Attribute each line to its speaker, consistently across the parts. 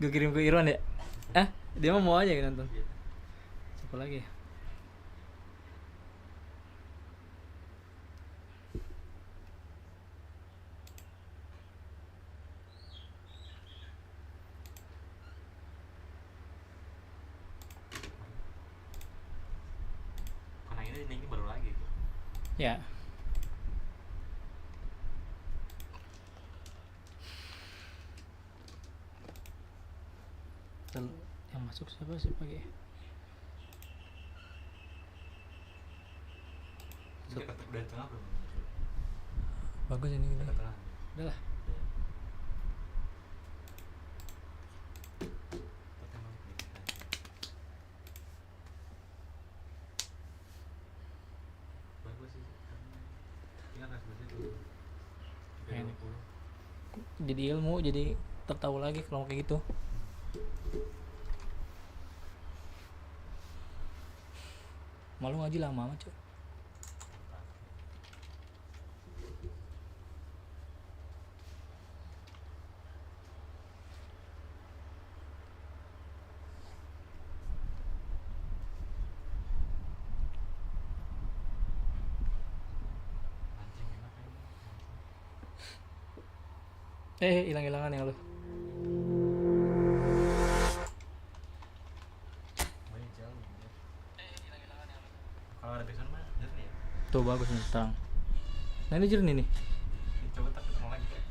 Speaker 1: Gue kirim ke Irwan ya. Dia mau aja nonton. Siapa lagi ya?
Speaker 2: Karena ini baru lagi.
Speaker 1: Ya. Yang masuk siapa lagi?
Speaker 2: Dari tengah belum.
Speaker 1: Bagus ini.
Speaker 2: Dari tengah.
Speaker 1: Udah lah.
Speaker 2: Bagus sih. Ingat nggak seperti itu?
Speaker 1: Jadi ilmu, jadi tertahu lagi kalau kayak gitu. Malu ngaji lama amat, Cok. Hilang-hilangan yang lu.
Speaker 2: Kalau ada backsound mah jernih ya.
Speaker 1: Tuh bagus nih, terang. Nah ini jernih nih.
Speaker 2: Coba tapi terang lagi ya.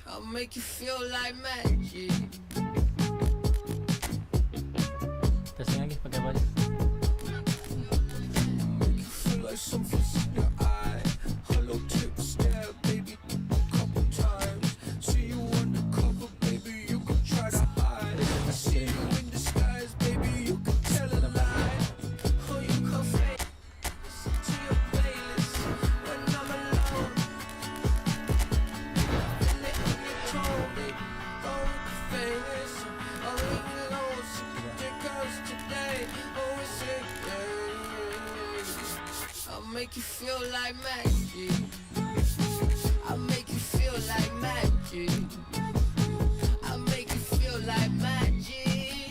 Speaker 3: I'll make you feel like magic.
Speaker 1: Testing lagi pakai apa aja?
Speaker 3: Make you feel like something's in your eye. Hollow tip stare, baby, a couple times. See you on the cover, baby, you can try to hide. I see you in disguise, baby, you can tell a lie. Oh, you can fake. Listen to your playlist when I'm alone. Feel it in your tone, baby. Oh, we can famous. Oh, we can alone. There goes today. Oh, we say, I'll make you feel like magic. I'll make you feel like magic. I'll make you feel like magic.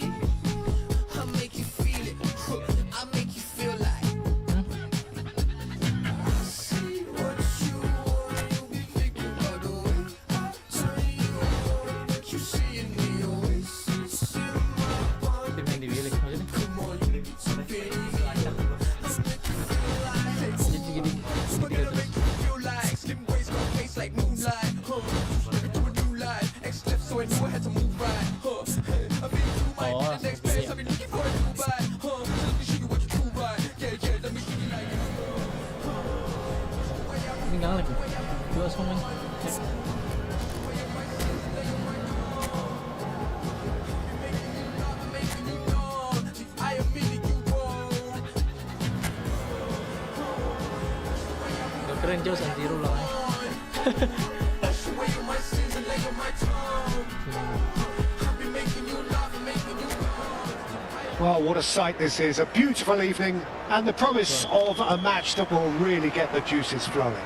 Speaker 3: I'll make you feel it. I'll make you feel like. I see what you want. You be thinking about the way I turn you on. What you see in me always. It's in my body.
Speaker 1: Tim yang dibilik aja nih.
Speaker 3: Come on, you need to be.
Speaker 1: Jadi gini.
Speaker 3: We're gonna make you feel like slim waist, got face like moonlight. Let me do a new life. X left, so I knew I had to move right. I've been through my
Speaker 1: Oh,
Speaker 3: the next place. I've been looking for a new vibe. Let me show you what you do right. Yeah, let me show you like.
Speaker 1: Ini nggak ngelag nih. Dua semua main.
Speaker 3: I am meaning you wrong.
Speaker 1: Gak keren jauh Santiro lah.
Speaker 3: Wash away all my sins and lay on my tongue. I've been making you laugh and making you cry.
Speaker 4: Well, what a sight this is. A beautiful evening and the promise of a match that will really get the juices flowing.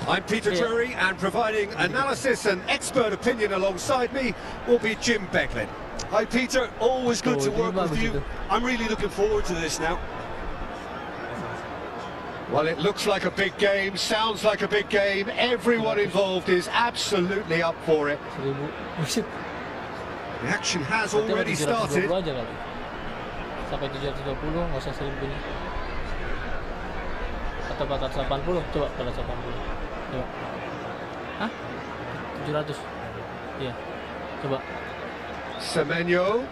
Speaker 4: I'm Peter Drury, and providing analysis and expert opinion alongside me will be Jim Becklin. Hi Peter, always good to work with you. I'm really looking forward to this now. Well, it looks like a big game, sounds like a big game. Everyone involved is absolutely up for it.
Speaker 1: 1000. Buset.
Speaker 4: The action has already started.
Speaker 1: 720 aja kali. Sampai 720 nggak usah 1000-nya. Atau 480, coba 480. Coba. Hah? 700. Iya. Coba.
Speaker 4: Semenyo.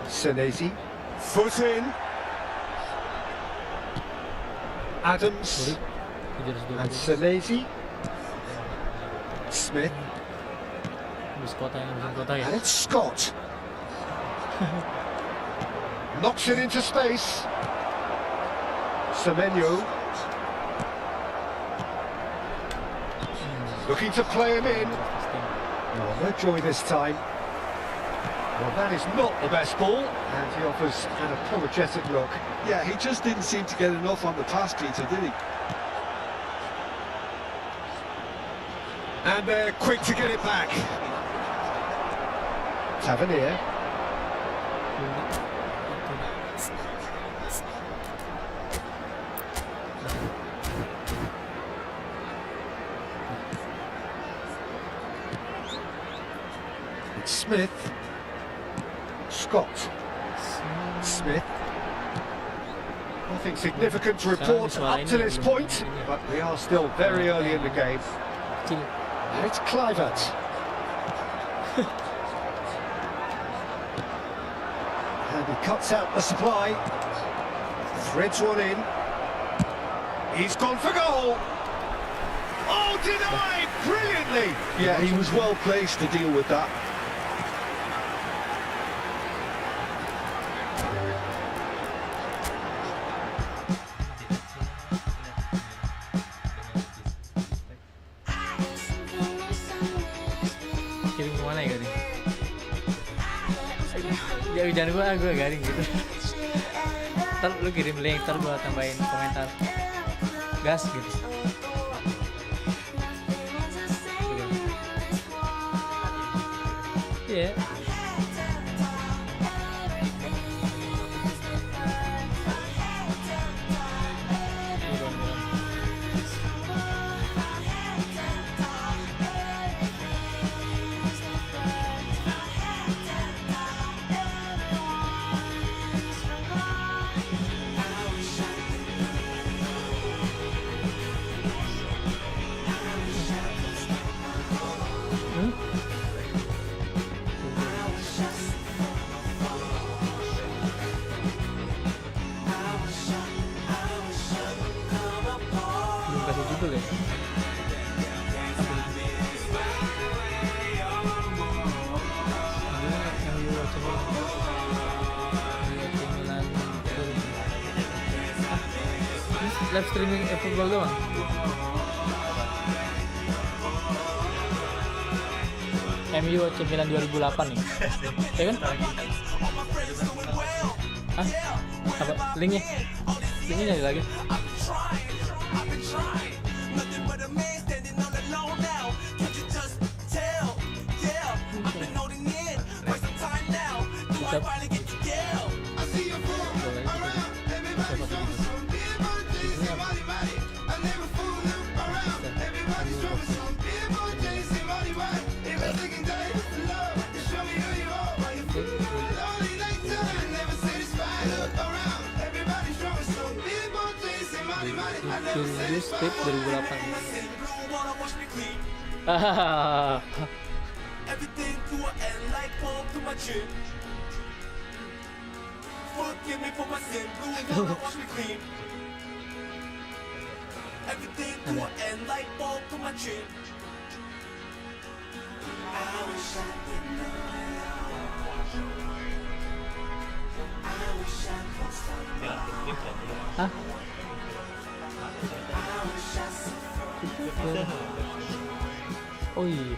Speaker 4: Senesi. Foot in. Adams.
Speaker 1: 720.
Speaker 4: And Senesi. Smith.
Speaker 1: Bus kota yang musim kota ya.
Speaker 4: And it's Scott. Knocks it into space. Semenyo. Looking to play him in. Oh, no joy this time. Well, that is not the best ball, and he offers an apologetic look.
Speaker 5: Yeah, he just didn't seem to get enough on the pass, Peter, did he?
Speaker 4: And they're quick to get it back. Tavernier. It's Smith. Scott. Smith. Nothing significant to report up to this point, but we are still very early in the game. And it's Kluivert. And he cuts out the supply. Threads one in. He's gone for goal. Oh, denied brilliantly.
Speaker 5: Yeah, he was well placed to deal with that.
Speaker 1: Kirim kemana ya garing? Ya jangan gue garing gitu. Ntar lu kirim link, ntar gue tambahin komentar. Gas gitu. Iya. Belum kasih judul ya. Live streaming eFootball doang. MU AC Milan 2008 nih. Ya kan? Hah? Apa? Linknya? Linknya nyari lagi. Julius Step 2008. Hahaha.
Speaker 3: Everything to an end like palm to my chin. Forgive me for my sin, blue water wash me clean. Everything to an end like palm to my chin. I wish I could know. I wish I could stop.
Speaker 1: Hah?
Speaker 3: I wish I could.
Speaker 1: Oh iya.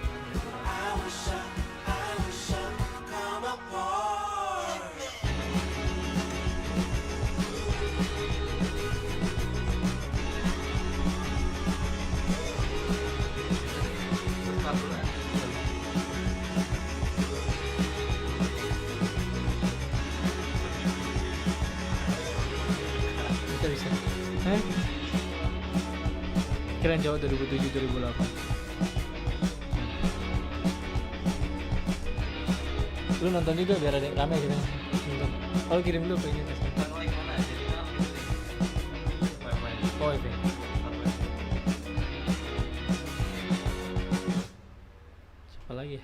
Speaker 3: I wish I could come apart.
Speaker 1: Bisa. Keren jauh 2007-2008. Lu nonton juga biar ada rame gitu. Nonton. Oh kirim dulu ke ini. Oh itu. Siapa lagi?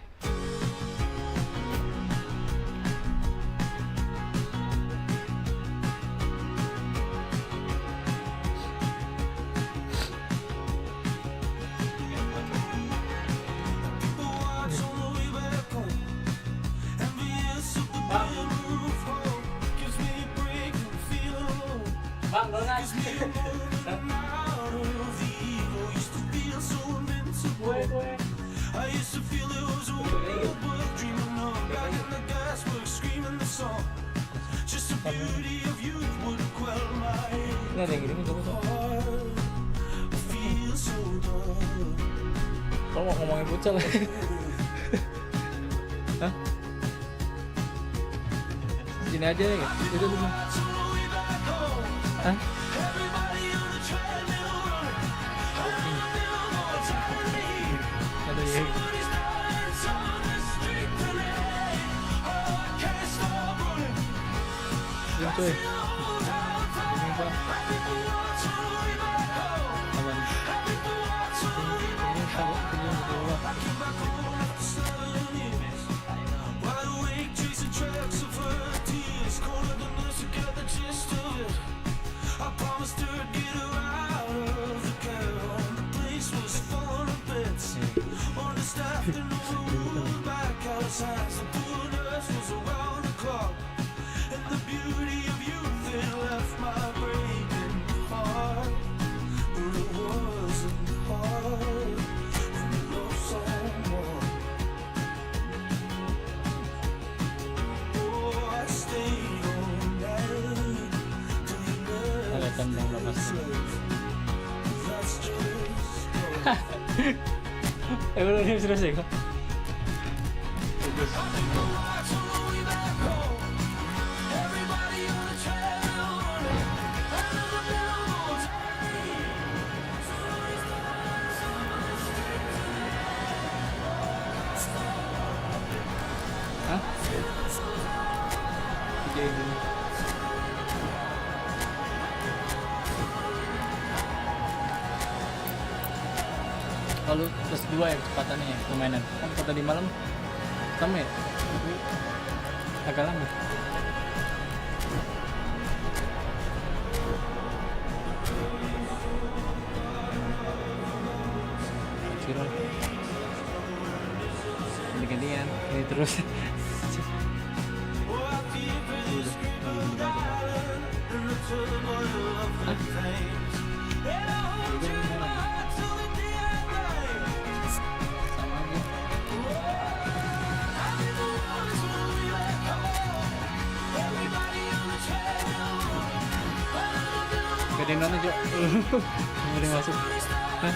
Speaker 1: Bang, donat.
Speaker 3: I used to feel it was a world worth dreaming of. Back in the gas. song. Just the beauty of youth would quell my
Speaker 1: Ini ada yang gini coba tuh.
Speaker 3: heart. I feel so dumb.
Speaker 1: Kalau mau ngomongin futsal. Hah? Gini aja ya? Itu dulu. Hah? Aduh ya. Jom cuy. Ini apa? Aman. Ini tahu ini apa?
Speaker 3: Wide awake, chasing tracks of her tears. Colder than this, to get the gist of it. I promised her I'd get her out of the town. The place was falling to bits. Understaffed and overruled by callous hands. The poor nurse was around the clock. And the beauty of youth, it left my breaking heart. But it wasn't hard when you love someone. Oh, I stayed all night till you left.
Speaker 1: Ada tendang lepas.
Speaker 3: That's just
Speaker 1: Belum ini serius ya kok. Hah? Tiga ini. Lalu plus 2 ya kecepatannya ya permainan. Kan kalau tadi malam sama ya? Tapi agak lama. Kira ganti-gantian ini terus. Gak ada yang nonton, Jok. Gak ada yang masuk. Hah?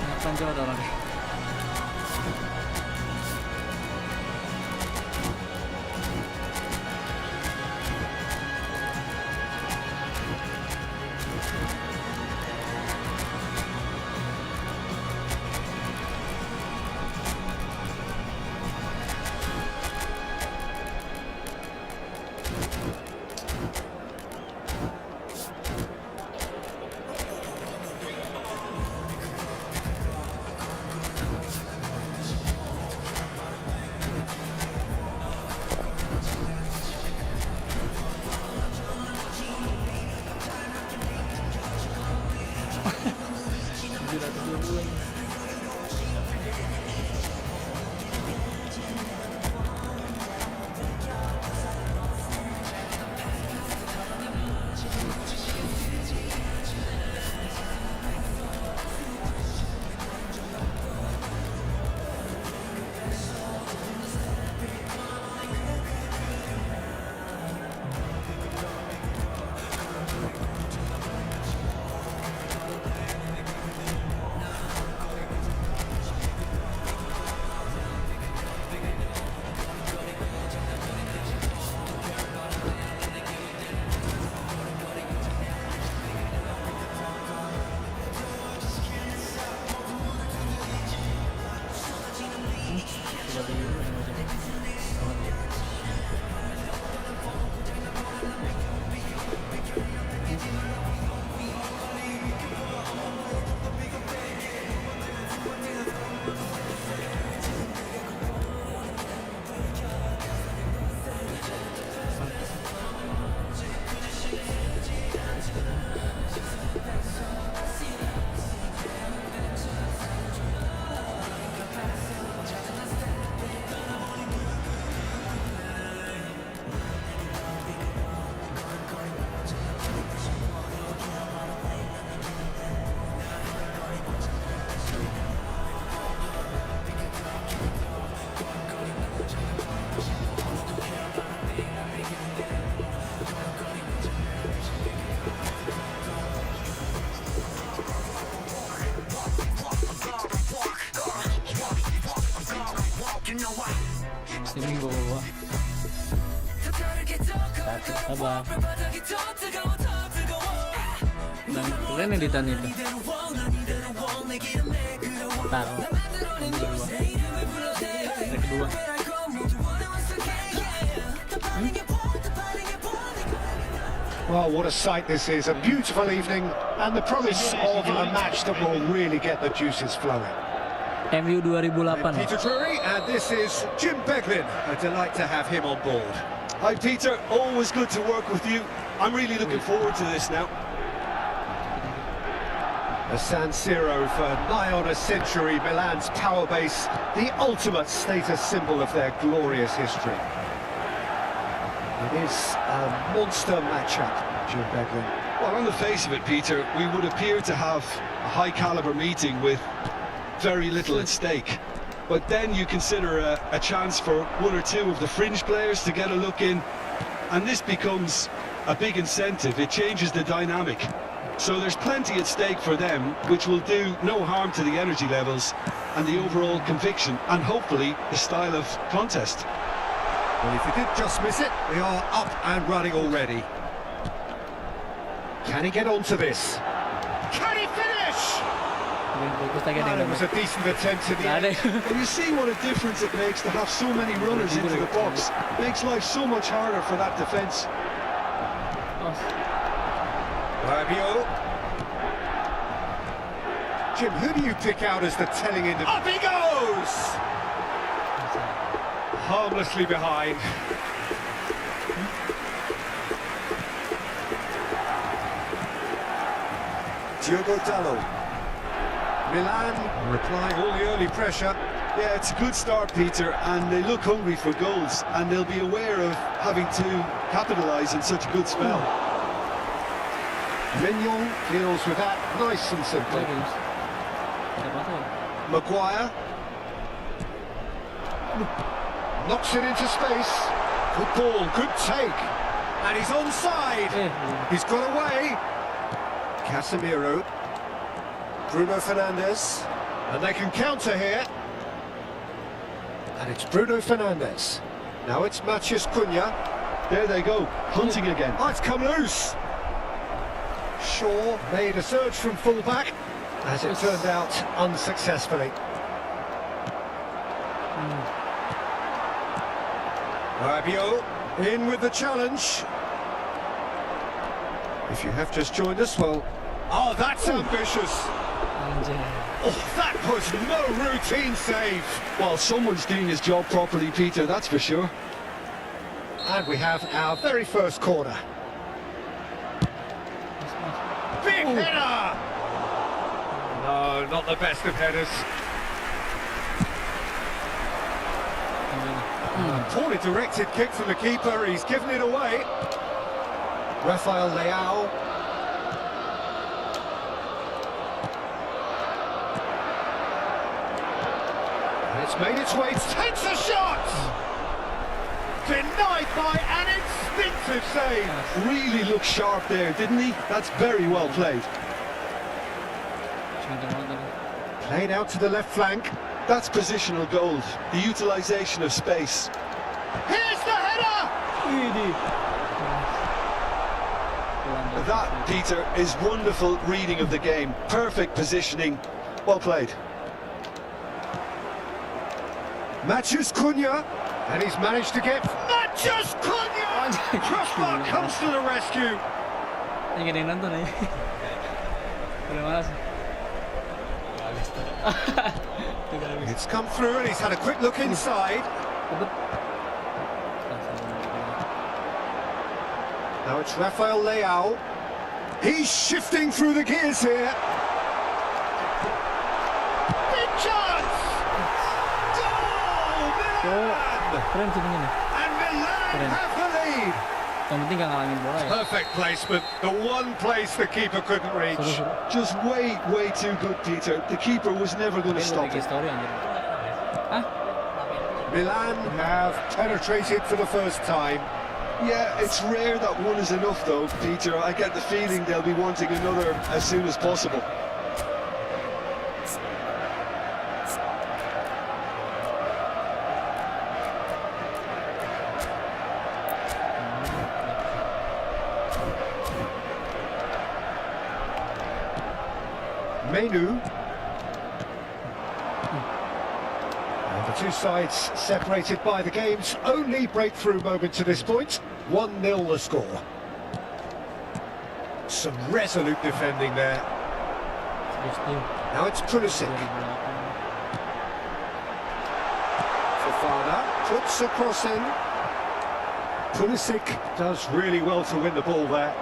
Speaker 1: Kenapa Jok ada orang? Seminggu bawah. Satu, sabar. Dan keren editan itu. Taruh. Yang kedua.
Speaker 4: Well, what a sight this is. A beautiful evening and the promise of a match that will really get the juices flowing.
Speaker 1: MU 2008.
Speaker 4: Peter Drury, and this is Jim Beglin. A delight to have him on board.
Speaker 5: Hi, Peter. Always good to work with you. I'm really looking forward to this now.
Speaker 4: The San Siro for nigh on a century, Milan's power base, the ultimate status symbol of their glorious history. It is a monster matchup, Jim Beglin.
Speaker 5: Well, on the face of it, Peter, we would appear to have a high-caliber meeting with very little at stake. But then you consider a chance for one or two of the fringe players to get a look in, and this becomes a big incentive. It changes the dynamic. So there's plenty at stake for them, which will do no harm to the energy levels and the overall conviction, and hopefully the style of contest.
Speaker 4: Well, if he did just miss it, we are up and running already. Can he get onto this? Can he finish? Oh, it was a decent attempt in the end.
Speaker 5: And you see what a difference it makes to have so many runners into the box. Makes life so much harder for that defence.
Speaker 4: Rabiot. Jim, who do you pick out as the telling individual? Up he goes! Harmlessly behind. Diogo Dallo. Milan replying all the early pressure.
Speaker 5: Yeah, it's a good start, Peter, and they look hungry for goals, and they'll be aware of having to capitalise in such a good spell.
Speaker 4: Mignon deals with that nice and simple. Maguire knocks it into space. Good ball, good take. And he's onside. He's got away. Casemiro. Bruno Fernandes. And they can counter here. And it's Bruno Fernandes. Now it's Matheus Cunha.
Speaker 5: There they go, hunting again.
Speaker 4: Oh, it's come loose. Shaw made a surge from fullback, as it turned out unsuccessfully. Rabiot in with the challenge. If you have just joined us, well, oh, that's ambitious. Oh, that was no routine save.
Speaker 5: Well, someone's doing his job properly, Peter, that's for sure.
Speaker 4: And we have our very first corner. Big header! No, not the best of headers. Poorly directed kick from the keeper, he's given it away. Rafael Leao. And it's made its way, takes a shot! Denied by an instinctive save.
Speaker 5: Really looked sharp there, didn't he? That's very well played.
Speaker 4: Played out to the left flank.
Speaker 5: That's positional gold, the utilisation of space.
Speaker 4: Here's the header!
Speaker 5: That, Peter, is wonderful reading of the game. Perfect positioning. Well played.
Speaker 4: Matheus Cunha, and he's managed to get Matheus Cunha! Crossbar comes to the rescue.
Speaker 1: Ini ada yang nonton ya. Udah malas.
Speaker 4: It's come through and he's had a quick look inside. Now it's Rafael Leao. He's shifting through the gears here. Big chance! Goal,
Speaker 1: Keren sih begini.
Speaker 4: and Milan have the lead.
Speaker 1: Yang penting gak ngalangin bola ya.
Speaker 4: Perfect placement, the one place the keeper couldn't reach.
Speaker 1: Seru-seru.
Speaker 5: Just way too good, Peter. The keeper was never going to stop
Speaker 1: Bikin
Speaker 5: it.
Speaker 1: story anjir. Hah?
Speaker 4: Milan have penetrated for the first time.
Speaker 5: Yeah, it's rare that one is enough though, Peter. I get the feeling they'll be wanting another as soon as possible.
Speaker 4: Menu. And the two sides separated by the game's only breakthrough moment to this point. 1-0 the score. Some resolute defending there. Now it's Pulisic. Fofana puts a cross in. Pulisic does really well to win the ball there.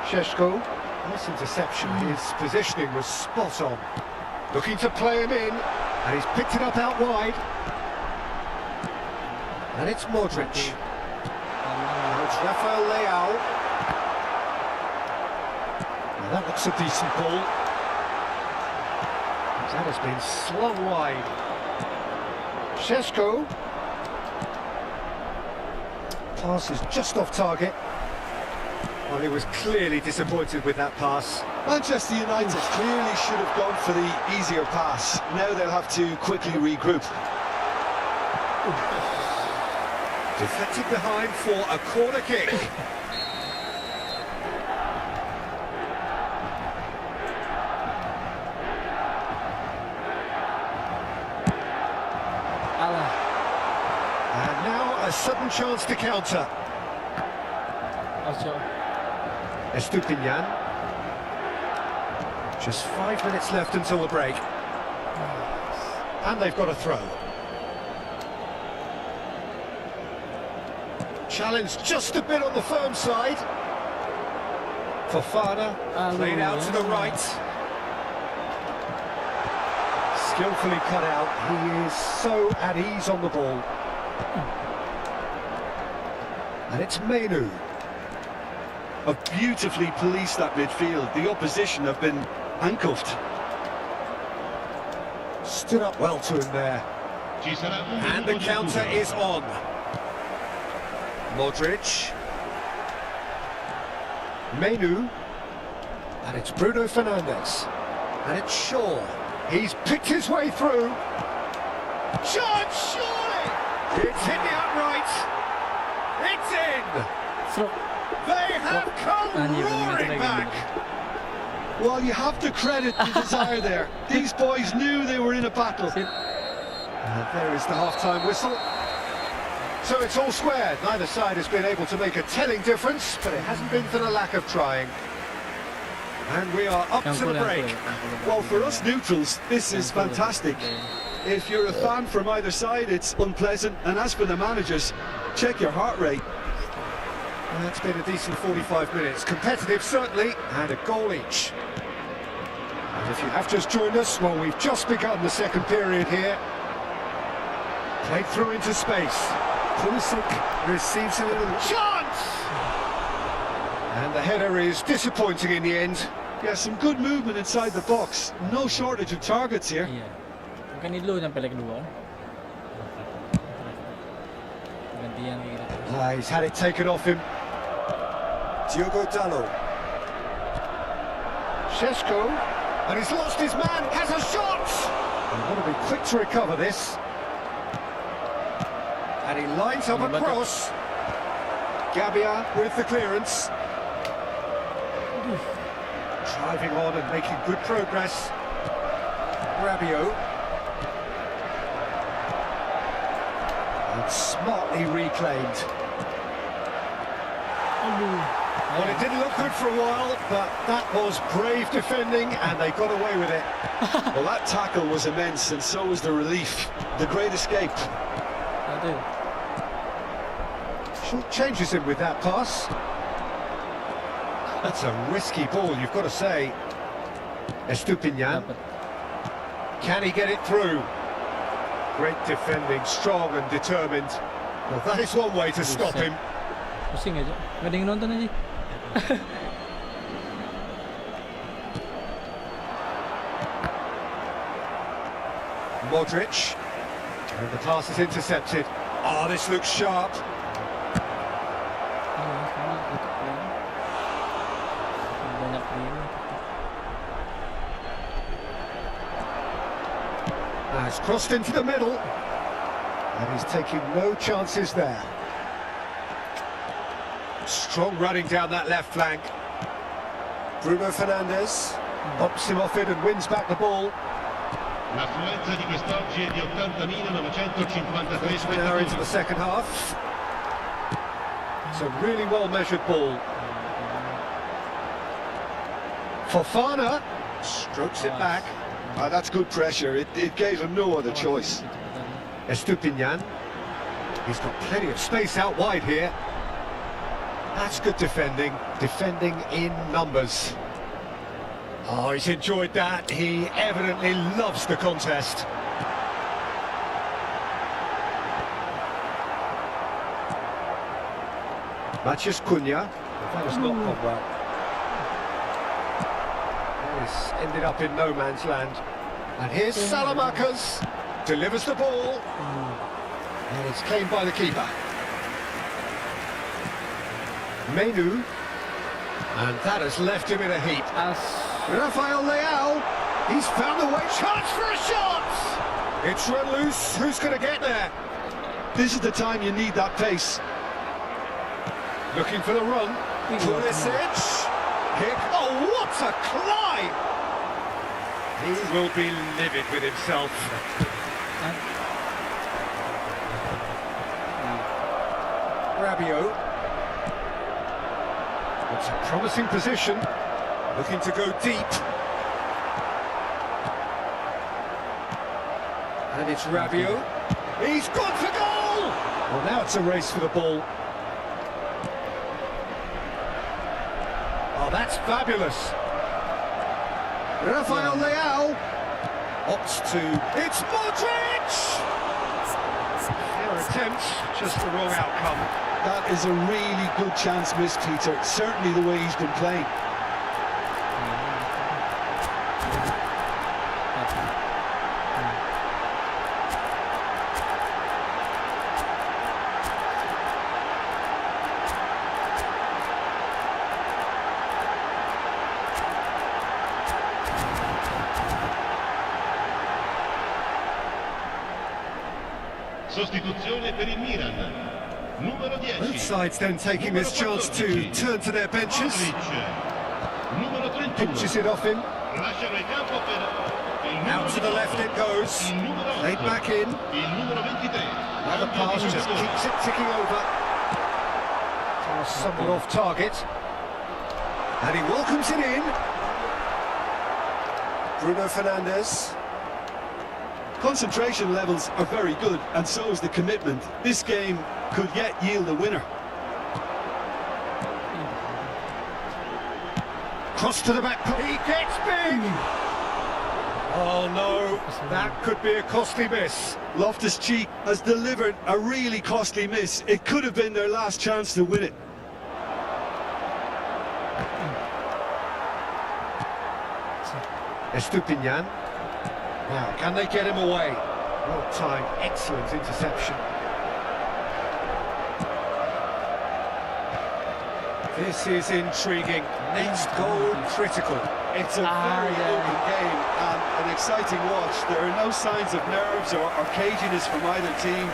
Speaker 4: Šeško, nice interception. His positioning was spot on. Looking to play him in, and he's picked it up out wide. And it's Modric. Now it's Rafael Leao. Now that looks a decent ball. That has been slung wide. Šeško. Pass is just off target. Well, he was clearly disappointed with that pass.
Speaker 5: Manchester United clearly should have gone for the easier pass. Now they'll have to quickly regroup.
Speaker 4: Deflected behind for a corner kick. And now a sudden chance to counter. Estupinian. Just 5 minutes left until the break. And they've got a throw. Challenge just a bit on the firm side. Fofana played out to the right. Skillfully cut out. He is so at ease on the ball. And it's Menu.
Speaker 5: Have beautifully policed that midfield. The opposition have been handcuffed.
Speaker 4: Stood up well to him there. And the counter is on. Modric. Menu. And it's Bruno Fernandes. And it's Shaw. He's picked his way through. Chance, surely! It's hit the upright. It's in! They have come roaring back!
Speaker 5: Well, you have to credit the desire there. These boys knew they were in a battle.
Speaker 4: And there is the half-time whistle. So it's all squared. Neither side has been able to make a telling difference, but it hasn't been for the lack of trying. And we are up to the break.
Speaker 5: Well, for us neutrals, this is fantastic. If you're a fan from either side, it's unpleasant. And as for the managers, check your heart rate.
Speaker 4: Well, it's been a decent 45 minutes. Competitive, certainly, and a goal each. And if you have just joined us, well, we've just begun the second period here. Played through into space. Pulisic receives a little chance! And the header is disappointing in the end.
Speaker 5: Yeah, some good movement inside the box. No shortage of targets here.
Speaker 4: He's had it taken off him. Diogo Dalot. Šeško, and he's lost his man, has a shot! He's got to be quick to recover this. And he lines up a cross. Gabia with the clearance. Driving on and making good progress. Rabiot. And smartly reclaimed. Well, it didn't look good for a while, but that was brave defending, and they got away with it.
Speaker 5: Well, that tackle was immense, and so was the relief. The great escape.
Speaker 4: Short changes him with that pass. That's a risky ball, you've got to say. Estupinian. Can he get it through? Great defending, strong and determined. Well, that is one way to stop him.
Speaker 1: Pusing aja. Gak ada yang nonton aja.
Speaker 4: Modric. And the pass is intercepted. Oh, this looks sharp. Now it's crossed into the middle. And he's taking no chances there. Strong running down that left flank. Bruno Fernandes pops him off it and wins back the ball.
Speaker 6: L'affluenza di quest'oggi è di 80.953
Speaker 4: Now into the
Speaker 6: spettatori.
Speaker 4: second half. It's a really well measured ball. Fofana strokes it back.
Speaker 5: That's good pressure. It gave him no other choice.
Speaker 4: Estupinian. He's got plenty of space out wide here. That's good defending. Defending in numbers. Oh, he's enjoyed that. He evidently loves the contest. Matheus Cunha. That has not gone well. This ended up in no man's land. And here's Salamakers. Delivers the ball. And it's claimed by the keeper. Menu. And that has left him in a heap. Rafael Leao. He's found a way. Chance for a shot! It's run loose. Who's going to get there?
Speaker 5: This is the time you need that pace.
Speaker 4: Looking for the run. Pulisic. Kick. Oh, what a climb! He will be livid with himself. Rabiot. It's a promising position. Looking to go deep. And it's Rabiot. He's gone for goal! Well, now it's a race for the ball. Oh, that's fabulous. Rafael Leao opts to... It's Modric! Fair attempt, just the wrong outcome.
Speaker 5: That is a really good chance missed, Peter. Certainly the way he's been playing.
Speaker 6: Sostituzione per il Milan. Numero 10.
Speaker 4: Both sides then taking this chance to turn to their benches.
Speaker 6: Numero 31.
Speaker 4: Pinches it off him.
Speaker 6: Lasciano il campo per il numero
Speaker 4: Out to the left it goes.
Speaker 6: Il numero 8.
Speaker 4: Laid back in.
Speaker 6: Il numero 23.
Speaker 4: Another pass just keeps it ticking over. Pass somewhat off target. And he welcomes it in. Bruno Fernandes.
Speaker 5: Concentration levels are very good, and so is the commitment. This game could yet yield a winner.
Speaker 4: Cross to the back. He gets big. Oh no, that could be a costly miss.
Speaker 5: Loftus-Cheek has delivered a really costly miss. It could have been their last chance to win it.
Speaker 4: Estupinian. Now, can they get him away? Well timed, excellent interception. This is intriguing. Next goal critical.
Speaker 5: It's a very open game and an exciting watch. There are no signs of nerves or caginess from either team.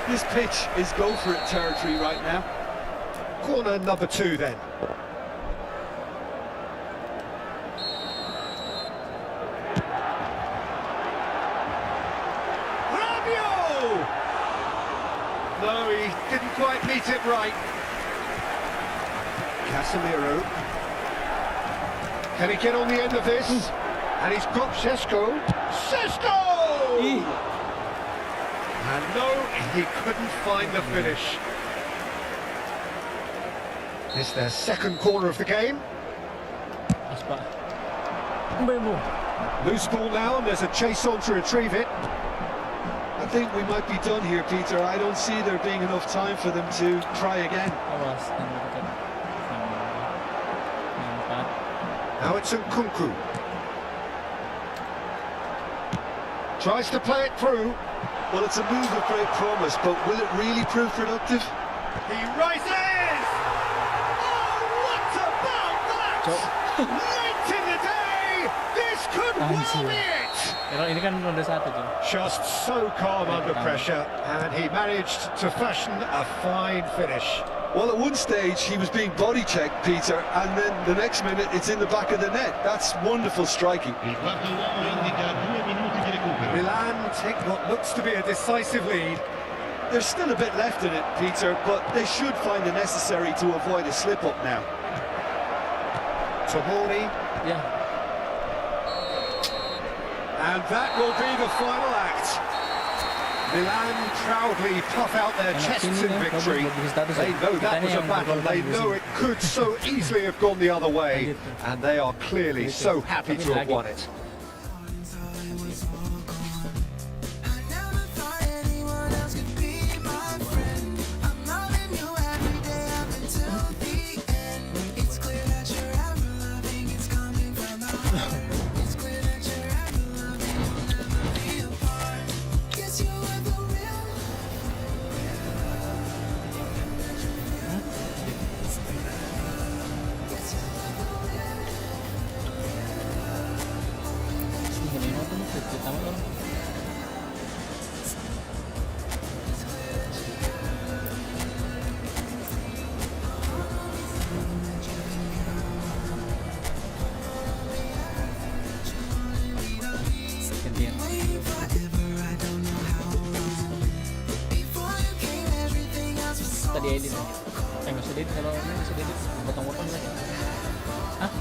Speaker 5: This pitch is go-for-it territory right now.
Speaker 4: Corner number 2 then. No, he didn't quite meet it right. Casemiro. Can he get on the end of this? And he's got Sesko. Sesko! And no, he couldn't find the finish. It's their second corner of the game. Loose ball now, and there's a chase on to retrieve it.
Speaker 5: I think we might be done here, Peter. I don't see there being enough time for them to try again.
Speaker 4: Now it's Nkunku. Tries to play it through.
Speaker 5: Well, it's a move of great promise, but will it really prove productive?
Speaker 4: He rises! Oh, what about that? Late in the day, this could well be it!
Speaker 1: Ini kan ronde 1 tuh.
Speaker 4: Just so calm under pressure, and he managed to fashion a fine finish.
Speaker 5: Well, at one stage he was being body checked, Peter, and then the next minute it's in the back of the net. That's wonderful striking.
Speaker 6: Il quarto uomo indica 2 minuti di recupero.
Speaker 4: Milan take what looks to be a decisive lead.
Speaker 5: There's still a bit left in it, Peter, but they should find it necessary to avoid a slip-up now.
Speaker 4: Tabori,
Speaker 1: Ya.
Speaker 4: and that will be the final act. Milan proudly puff out their
Speaker 1: Anak
Speaker 4: chests
Speaker 1: sini
Speaker 4: in
Speaker 1: kan,
Speaker 4: victory.
Speaker 1: kabur bikin status
Speaker 4: They
Speaker 1: ya.
Speaker 4: know that
Speaker 1: Kitanya
Speaker 4: was a
Speaker 1: yang
Speaker 4: battle. They
Speaker 1: berkorban di
Speaker 4: know
Speaker 1: sini.
Speaker 4: it could so easily have gone the other way, and they are clearly so happy to have won it.
Speaker 3: I never thought anyone else could be my friend. I'm loving you every day up until the end. It's clear that you're ever loving, it's coming from the heart. It's clear that you're ever loving, we'll never be apart. Guess you were the real.
Speaker 1: Ganino tuh kita mah orang. Gantian.
Speaker 3: Waiting forever, I don't know how long. Before you came, everything else was so.
Speaker 1: Tadi edit. Nggak usah edit, kalau ini bisa edit. Potong-potong saja. Hah?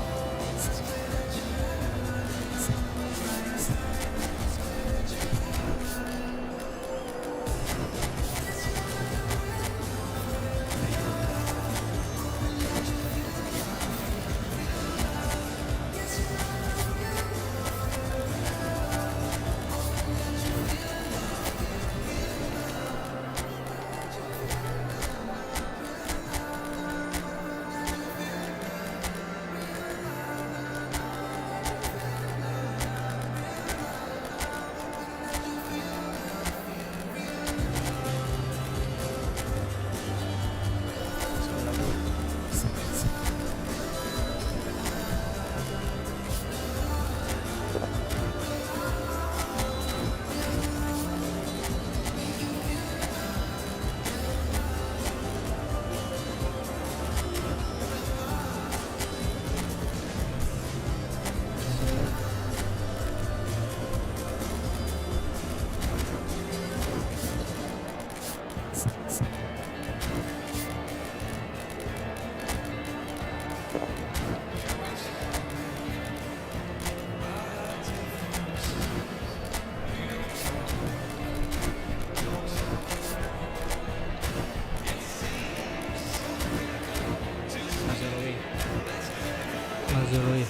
Speaker 1: Mazurui.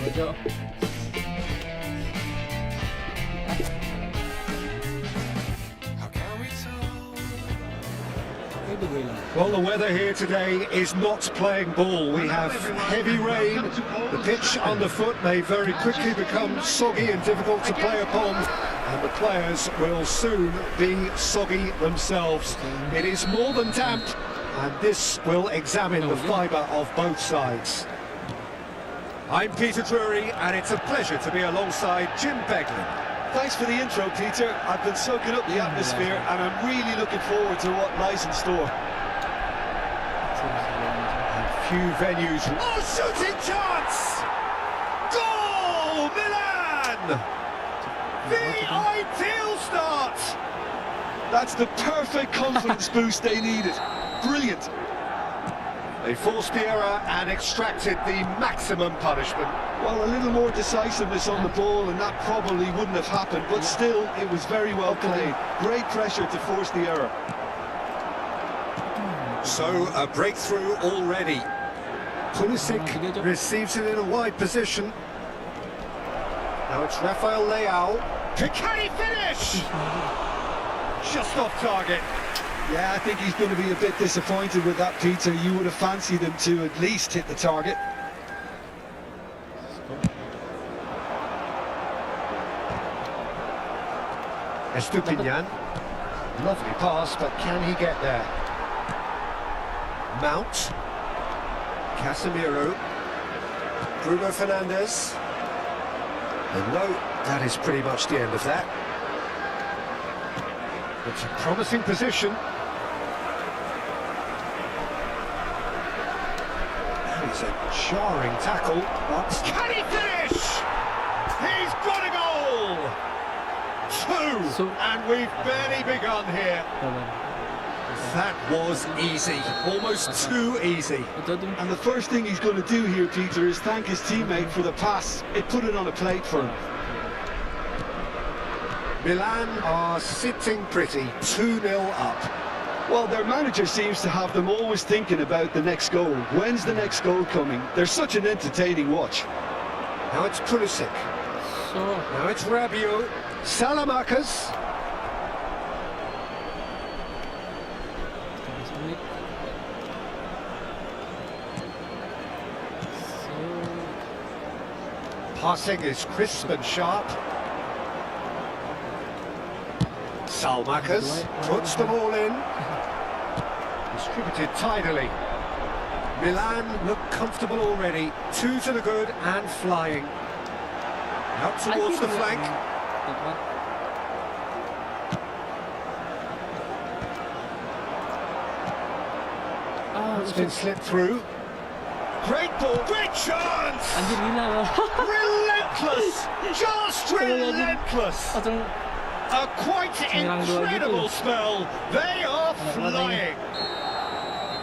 Speaker 1: Ojo.
Speaker 4: Well, the weather here today is not playing ball. We have heavy rain. The pitch underfoot may very quickly become soggy and difficult to play upon, and the players will soon be soggy themselves. It is more than damp, and this will examine the fibre of both sides. I'm Peter Drury, and it's a pleasure to be alongside Jim Beglin.
Speaker 5: Thanks for the intro, Peter. I've been soaking up the atmosphere and I'm really looking forward to what lies in store.
Speaker 4: Few venues. Oh, shooting chance! Goal, Milan! The ideal start!
Speaker 5: That's the perfect confidence boost they needed. Brilliant.
Speaker 4: They forced the error and extracted the maximum punishment.
Speaker 5: Well, a little more decisiveness on the ball and that probably wouldn't have happened, but still, it was very well played. Great pressure to force the error.
Speaker 4: So, a breakthrough already. Pulisic receives it in a wide position. Now it's Rafael Leao. Can he finish? Just off target.
Speaker 5: Yeah, I think he's going to be a bit disappointed with that, Peter. You would have fancied him to at least hit the target.
Speaker 4: Estupinian. Lovely pass, but can he get there? Mount. Casemiro. Bruno Fernandes. And no, that is pretty much the end of that. It's a promising position. That is a jarring tackle, but can he finish? He's got a goal! Two! And we've barely begun here. That was easy, almost too easy.
Speaker 5: And the first thing he's going to do here, Peter, is thank his teammate for the pass. It put it on a plate for him.
Speaker 4: Milan are sitting pretty, 2-0 up.
Speaker 5: Well, their manager seems to have them always thinking about the next goal. When's the next goal coming? They're such an entertaining watch.
Speaker 4: Now it's Pulisic. Now it's Rabiot. Salamakers. Passing is crisp and sharp. Salmakers puts them all in. Distributed tidily. Milan look comfortable already. 2 to the good and flying. Out towards the flank. It's been slipped through. Great ball, great chance! Relentless! Just relentless! A quite incredible spell. They are flying.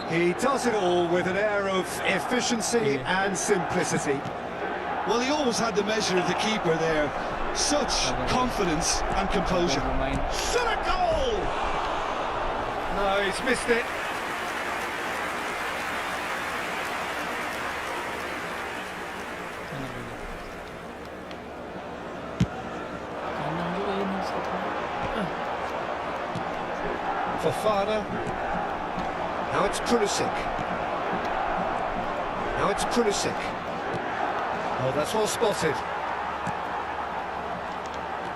Speaker 4: He does it all with an air of efficiency and simplicity.
Speaker 5: Well, he always had the measure of the keeper there. Such confidence and composure.
Speaker 4: Shot a goal! No, he's missed it. Fofana. Now it's Pulisic. Now it's Pulisic. Oh, that's well spotted.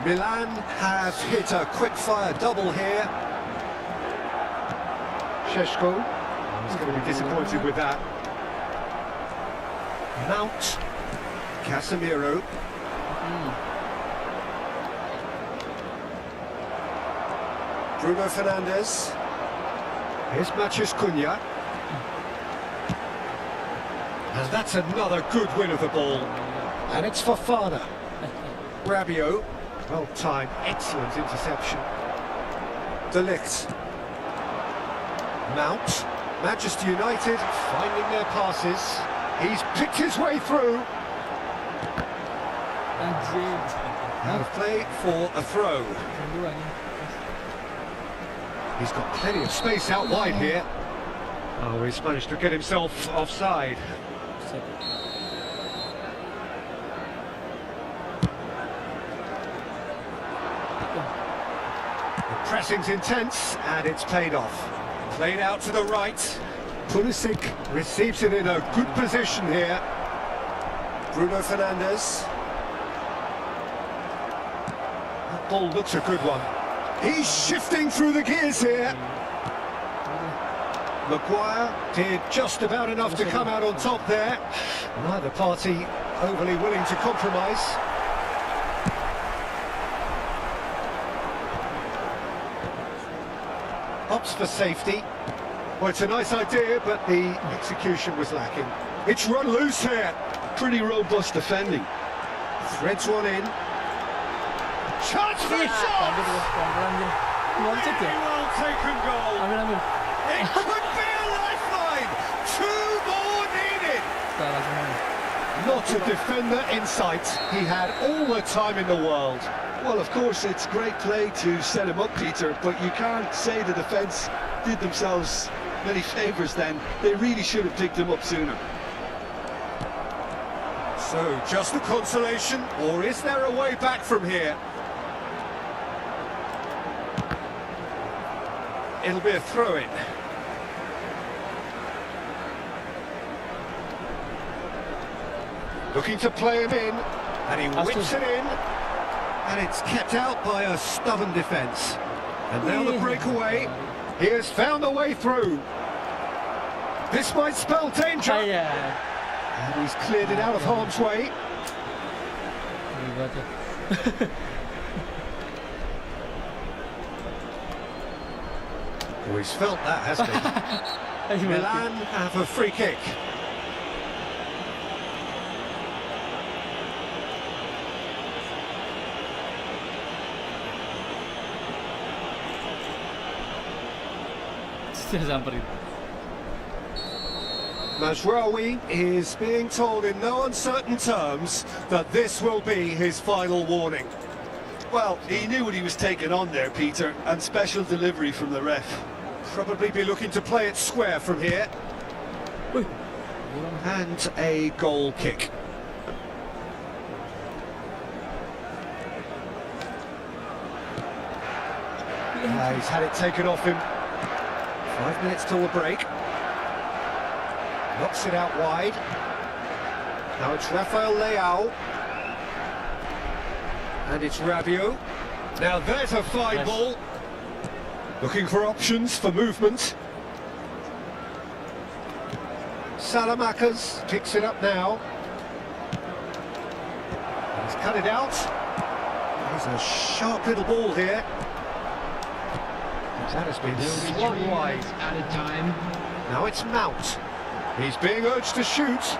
Speaker 4: Milan have hit a quick-fire double here. Šeško is going to be disappointed with that. Mount. Casemiro. Bruno Fernandes. Here's Matheus Cunha. And that's another good win of the ball. And it's Fofana. Rabiot. Well timed, excellent interception. De Ligt. Mount. Manchester United finding their passes. He's picked his way through. Out of play for a throw. He's got plenty of space out wide here. Oh, he's managed to get himself offside. The pressing's intense and it's paid off. Played out to the right. Pulisic receives it in a good position here. Bruno Fernandes. That ball looks a good one. He's shifting through the gears here. Maguire did just about enough to come out on top there. Neither party overly willing to compromise. Opts for safety. Well, it's a nice idea, but the execution was lacking. It's run loose here.
Speaker 5: Pretty robust defending.
Speaker 4: Threads one in. Chance for a shot! Really well taken goal. It could be a lifeline. 2 more needed. Not a defender in sight. He had all the time in the world.
Speaker 5: Well, of course, it's great play to set him up, Peter, but you can't say the defence did themselves many favours then. They really should have picked him up sooner.
Speaker 4: So, just a consolation, or is there a way back from here? it'll be a throw-in. Looking to play him in, and he whips it in, and it's kept out by a stubborn defence. And now the breakaway, he has found a way through. This might spell danger, and he's cleared it out of harm's way. Oh, he's felt that, hasn't he? Milan have a free kick. Mazraoui is being told in no uncertain terms that this will be his final warning.
Speaker 5: Well, he knew what he was taking on there, Peter, and special delivery from the ref.
Speaker 4: Probably be looking to play it square from here. And a goal kick. He's had it taken off him. 5 minutes till the break. Knocks it out wide. Now it's Rafael Leao. And it's Rabiot. Now there's a fine ball. Looking for options for movement. Salamakers picks it up now. He's cut it out. There's a sharp little ball here. That has been swung wide.
Speaker 6: Added time.
Speaker 4: Now it's Mount. He's being urged to shoot.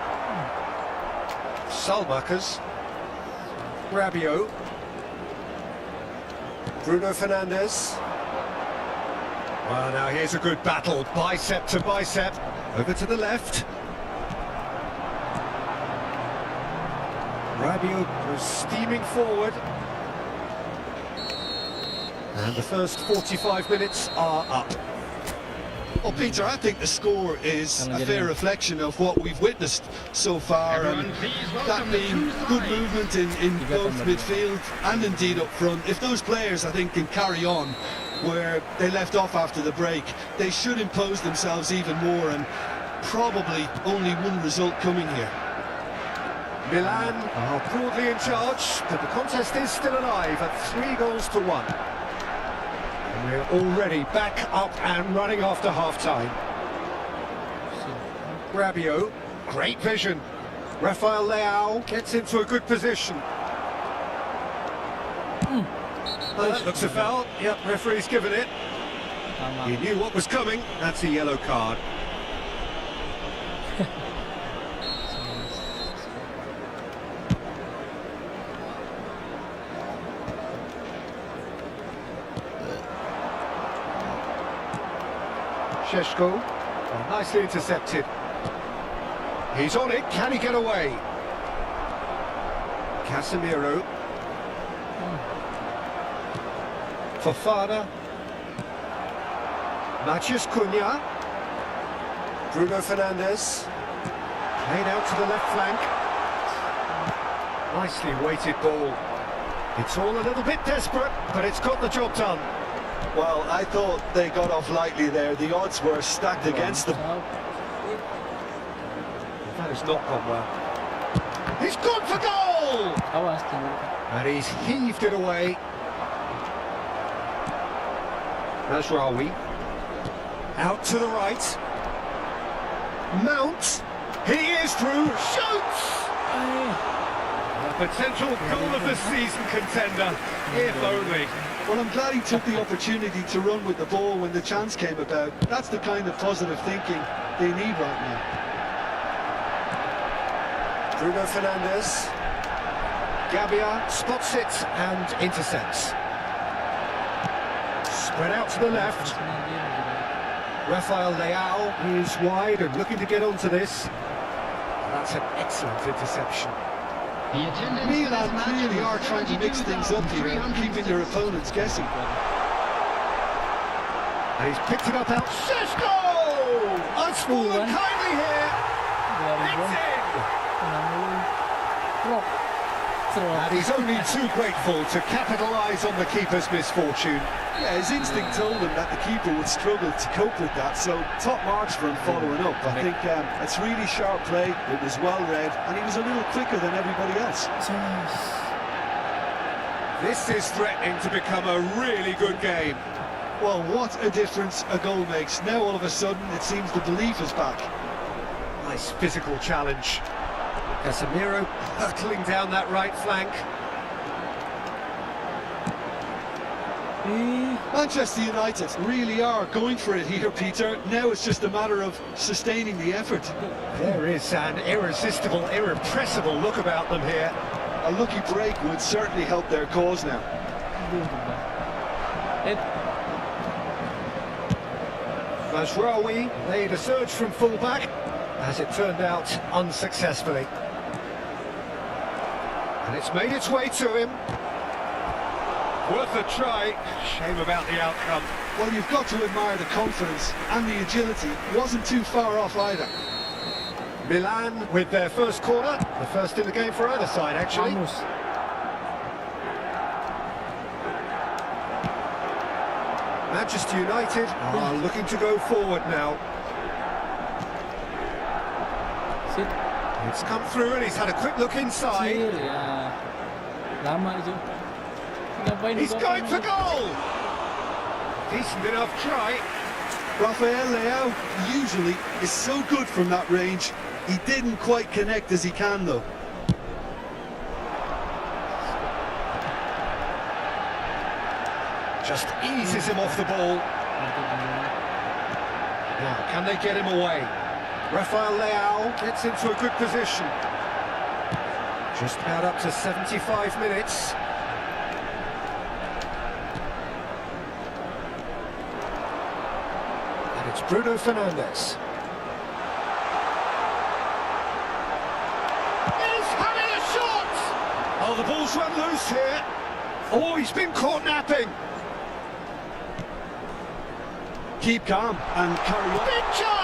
Speaker 4: Salmakers. Rabiot. Bruno Fernandes. Well, now here's a good battle, bicep to bicep. Over to the left. Rabiot was steaming forward. And the first 45 minutes are up.
Speaker 5: Well, Peter, I think the score is a fair reflection of what we've witnessed so far, and that being good movement in both midfield and indeed up front. If those players, I think, can carry on where they left off after the break, they should impose themselves even more, and probably only one result coming here.
Speaker 4: Milan are broadly in charge, but the contest is still alive at 3-1. We're already back up and running after half-time. Rabiot, great vision. Rafael Leao gets into a good position. That looks a foul. Yep, referee's given it. He knew what was coming. That's a yellow card. Sheshko, nicely intercepted. He's on it, can he get away? Casemiro. Fofana. Matheus Cunha. Bruno Fernandes. Played out to the left flank. Nicely weighted ball. It's all a little bit desperate, but it's got the job done.
Speaker 5: Well, I thought they got off lightly there. The odds were stacked against them.
Speaker 4: That has not gone well. He's gone for goal! And he's heaved it away. Mazraoui. Out to the right. Mount. He is through. Shoots! A potential goal of the season contender, if only.
Speaker 5: Well, I'm glad he took the opportunity to run with the ball when the chance came about. That's the kind of positive thinking they need right now.
Speaker 4: Bruno Fernandes. Gabia spots it and intercepts. Spread out to the left. Rafael Leao is wide and looking to get onto this. That's an excellent interception.
Speaker 5: Milan clearly are trying to mix things up here, keeping their opponents guessing.
Speaker 4: And he's picked it up out. Sheshko! Unspooled kindly here. It's in! And he's only too grateful to capitalise on the keeper's misfortune.
Speaker 5: Yeah, his instinct told him that the keeper would struggle to cope with that, so top marks for him following up. I think it's really sharp play, it was well read, and he was a little quicker than everybody else.
Speaker 4: This is threatening to become a really good game.
Speaker 5: Well, what a difference a goal makes. Now all of a sudden it seems the belief is back.
Speaker 4: Nice physical challenge. Casemiro hurtling down that right flank.
Speaker 5: Manchester United really are going for it here, Peter. Now it's just a matter of sustaining the effort.
Speaker 4: There is an irresistible, irrepressible look about them here.
Speaker 5: A lucky break would certainly help their cause now.
Speaker 4: Mazraoui made a surge from fullback, as it turned out unsuccessfully. And it's made its way to him. Worth a try. Shame about the outcome.
Speaker 5: Well, you've got to admire the confidence and the agility. Wasn't too far off either.
Speaker 4: Milan with their first corner, the first in the game for either side, actually. Manchester United are looking to go forward now. It's come through and he's had a quick look inside. He's going for goal! Decent enough try.
Speaker 5: Rafael Leao usually is so good from that range. He didn't quite connect as he can though.
Speaker 4: Just eases him off the ball. Now, can they get him away? Rafael Leao gets into a good position. Just about up to 75 minutes. And it's Bruno Fernandes. He's having a shot! Oh, the ball's run loose here. Oh, he's been caught napping.
Speaker 5: Keep calm and carry on.
Speaker 4: Big chance!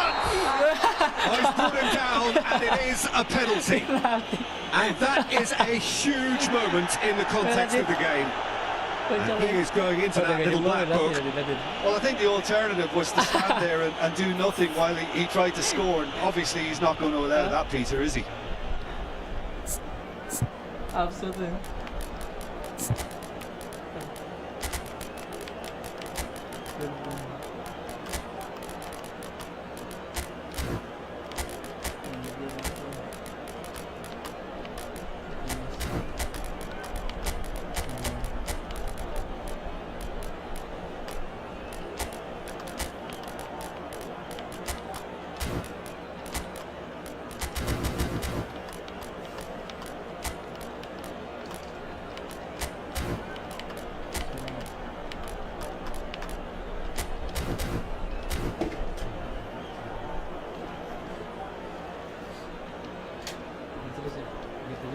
Speaker 4: He's put him down, and it is a penalty. And that is a huge moment in the context of the game. And he is going into that little black book.
Speaker 5: Well, I think the alternative was to stand there and do nothing while he tried to score. And obviously he's not going to allow that, Peter, is he?
Speaker 1: Absolutely.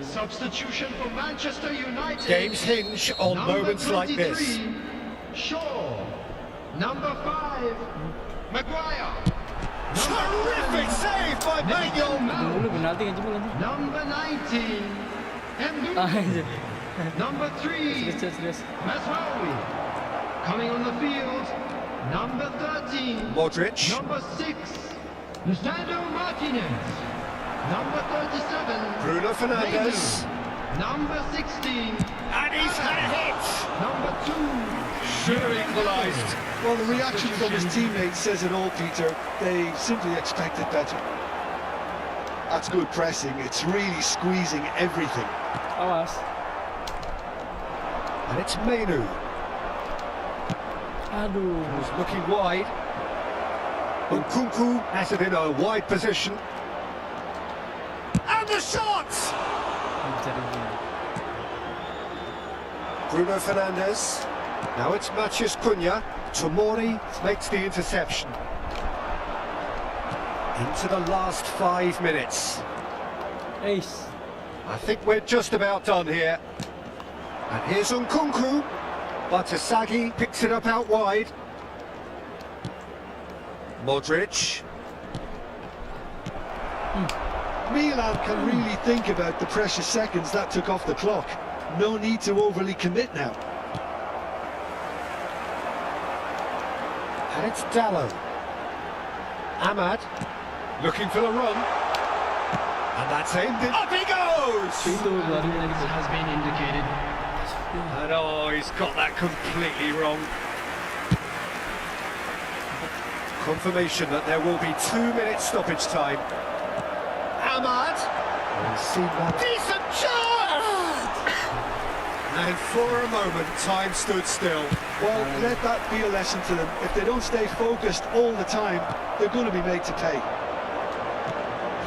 Speaker 6: Substitution for Manchester United.
Speaker 4: Games hinge on
Speaker 6: Number
Speaker 4: moments like this.
Speaker 6: 23, Shaw. Number 5, Maguire.
Speaker 4: Terrific save by Manuel.
Speaker 6: Number 19, Mbappe. Number 3, Mazraoui. Coming on the field, number 13,
Speaker 4: Modric.
Speaker 6: number 6, Lisandro Martinez. Number 37,
Speaker 4: Bruno Fernandes.
Speaker 6: number 16,
Speaker 4: And he's had a hit.
Speaker 6: number 2.
Speaker 4: Should have equalised.
Speaker 5: Well, the reaction from his teammates says it all, Peter. They simply expected better. That's good pressing. It's really squeezing everything.
Speaker 4: And it's Menu. Who's looking wide. Nkunku has it in a wide position. And the shot! Bruno Fernandes. Now it's Matheus Cunha. Tomori makes the interception. Into the last 5 minutes.
Speaker 1: Ace.
Speaker 4: I think we're just about done here. And here's Nkunku. But Asagi picks it up out wide. Modric.
Speaker 5: Milan can really think about the precious seconds that took off the clock. No need to overly commit now.
Speaker 4: And it's Dallo. Ahmad looking for the run. And that's aimed in. Up he goes!
Speaker 6: Has been indicated.
Speaker 4: And oh, he's got that completely wrong. Confirmation that there will be 2 minutes stoppage time. Ahmad. Decent chance! And for a moment, time stood still.
Speaker 5: Well, let that be a lesson to them. If they don't stay focused all the time, they're going to be made to pay.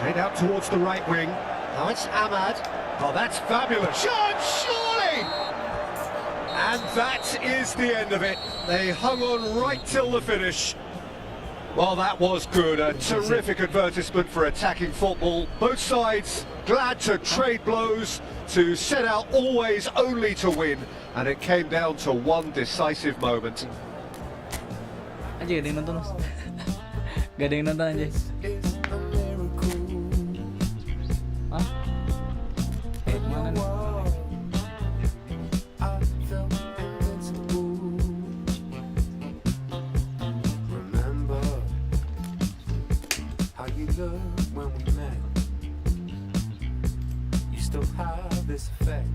Speaker 4: Played out towards the right wing. Now it's Ahmad. Oh, that's fabulous. Shot, surely! And that is the end of it. They hung on right till the finish. Well, that was good. A terrific advertisement for attacking football. Both sides glad to trade blows, to set out always only to win. And it came down to one decisive moment.
Speaker 1: Anjir, gak ada yang nonton, Mas. Gak ada yang nonton anjir. Hah? Mana nih?
Speaker 3: You looked when we met. You still have this effect.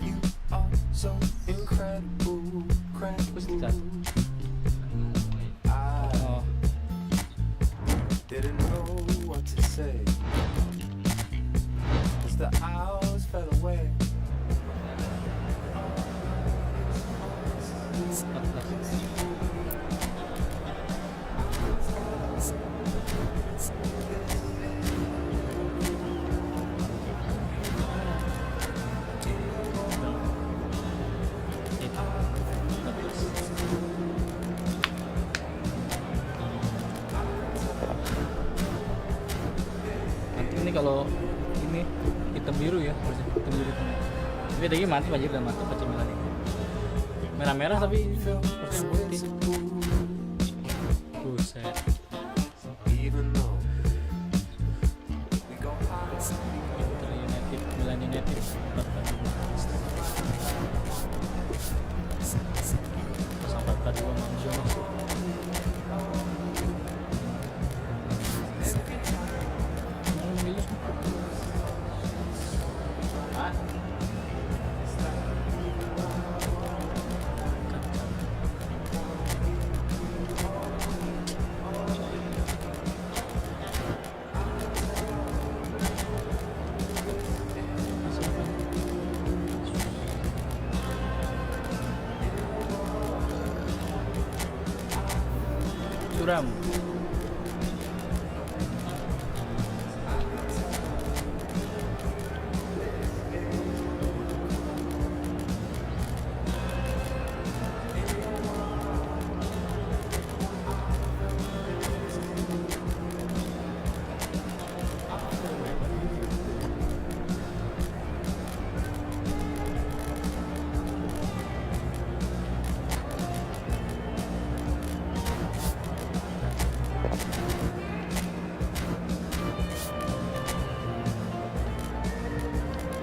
Speaker 3: You are so incredible, incredible. I didn't know what to say as the hours fell away.
Speaker 1: Ini kalau ini hitam biru ya, harusnya hitam biru. Tapi tadi mantap aja, udah mantap AC Milan ini. Merah-merah tapi harusnya putih. Buset. Inter United, Milan United. Sampai tadi gua menjual. Suram.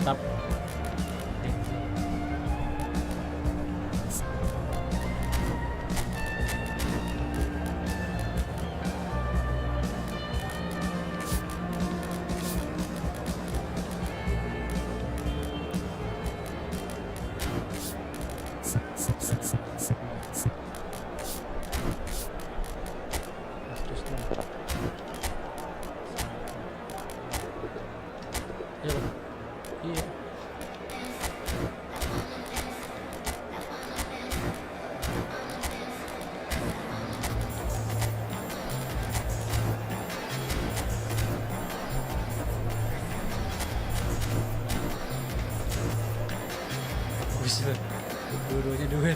Speaker 1: Tap. Iya. Buset, dua-duanya duet.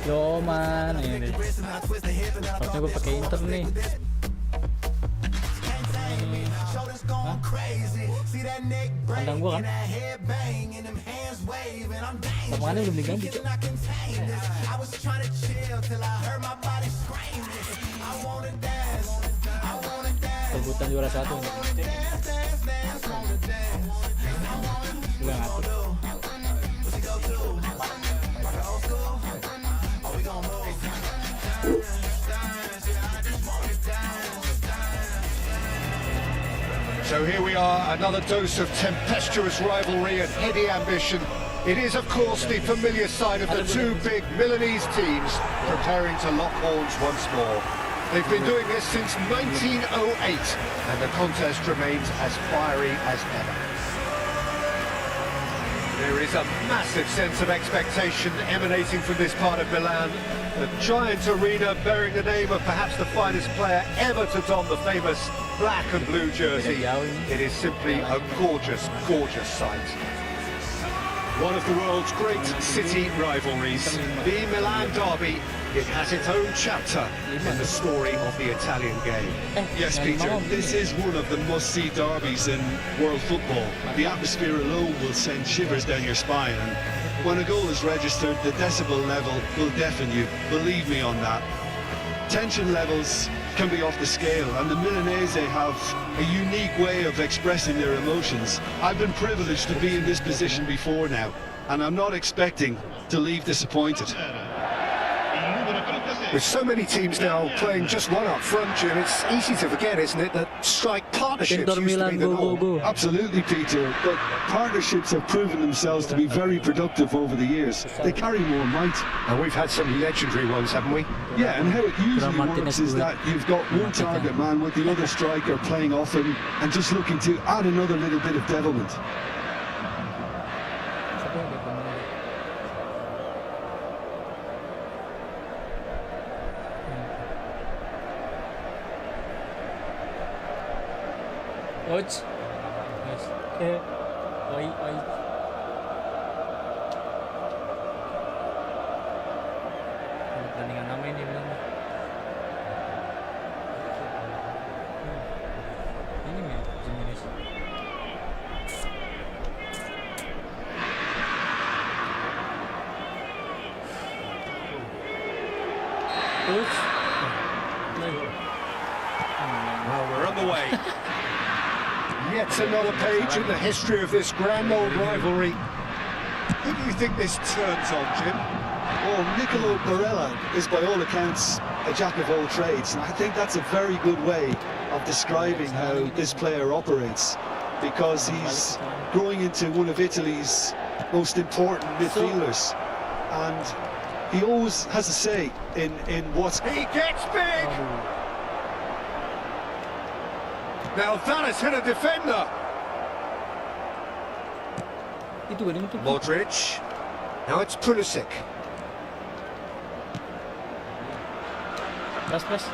Speaker 1: Yo man, ini harusnya gue pakai Inter nih. Hah? Kandang gua kan. Lapangannya belum diganti, Cok. Rebutan juara 1 nih. Udah ngatur.
Speaker 4: So here we are, another dose of tempestuous rivalry and heady ambition. It is, of course, the familiar sight of the two big Milanese teams preparing to lock horns once more. They've been doing this since 1908, and the contest remains as fiery as ever. There is a massive sense of expectation emanating from this part of Milan. The giant arena bearing the name of perhaps the finest player ever to don the famous black and blue jersey. It is simply a gorgeous, gorgeous sight. One of the world's great city rivalries, the Milan derby. It has its own chapter in the story of the Italian game.
Speaker 5: Yes, Peter, this is one of the must-see derbies in world football. The atmosphere alone will send shivers down your spine, and when a goal is registered, the decibel level will deafen you. Believe me on that. Tension levels can be off the scale, and the Milanese have a unique way of expressing their emotions. I've been privileged to be in this position before now, and I'm not expecting to leave disappointed.
Speaker 4: With so many teams now playing just one up front, Jim, it's easy to forget, isn't it, that strike partnerships
Speaker 1: Inter
Speaker 4: used to
Speaker 1: Milan,
Speaker 4: be the
Speaker 1: go, go,
Speaker 4: norm.
Speaker 1: go.
Speaker 5: Absolutely, Peter, but partnerships have proven themselves to be very productive over the years. They carry more might.
Speaker 4: And we've had some legendary ones, haven't we?
Speaker 5: Yeah, and how it usually works is that you've got one target man with the other striker playing off him and just looking to add another little bit of devilment.
Speaker 1: Coach. Yes. Okay. Oi, oi. Pertandingan nama ini bilang. Ini nih jenis. Coach.
Speaker 4: Well, we're on the way. Yet another page in the history of this grand old rivalry. Who do you think this turns on, Jim?
Speaker 5: Well, Nicolo Barella is by all accounts a jack of all trades, and I think that's a very good way of describing how this player operates, because he's growing into one of Italy's most important midfielders, and he always has a say in what's...
Speaker 4: He gets big! Now that has hit a defender. Modric. Now it's Pulisic.
Speaker 1: Press.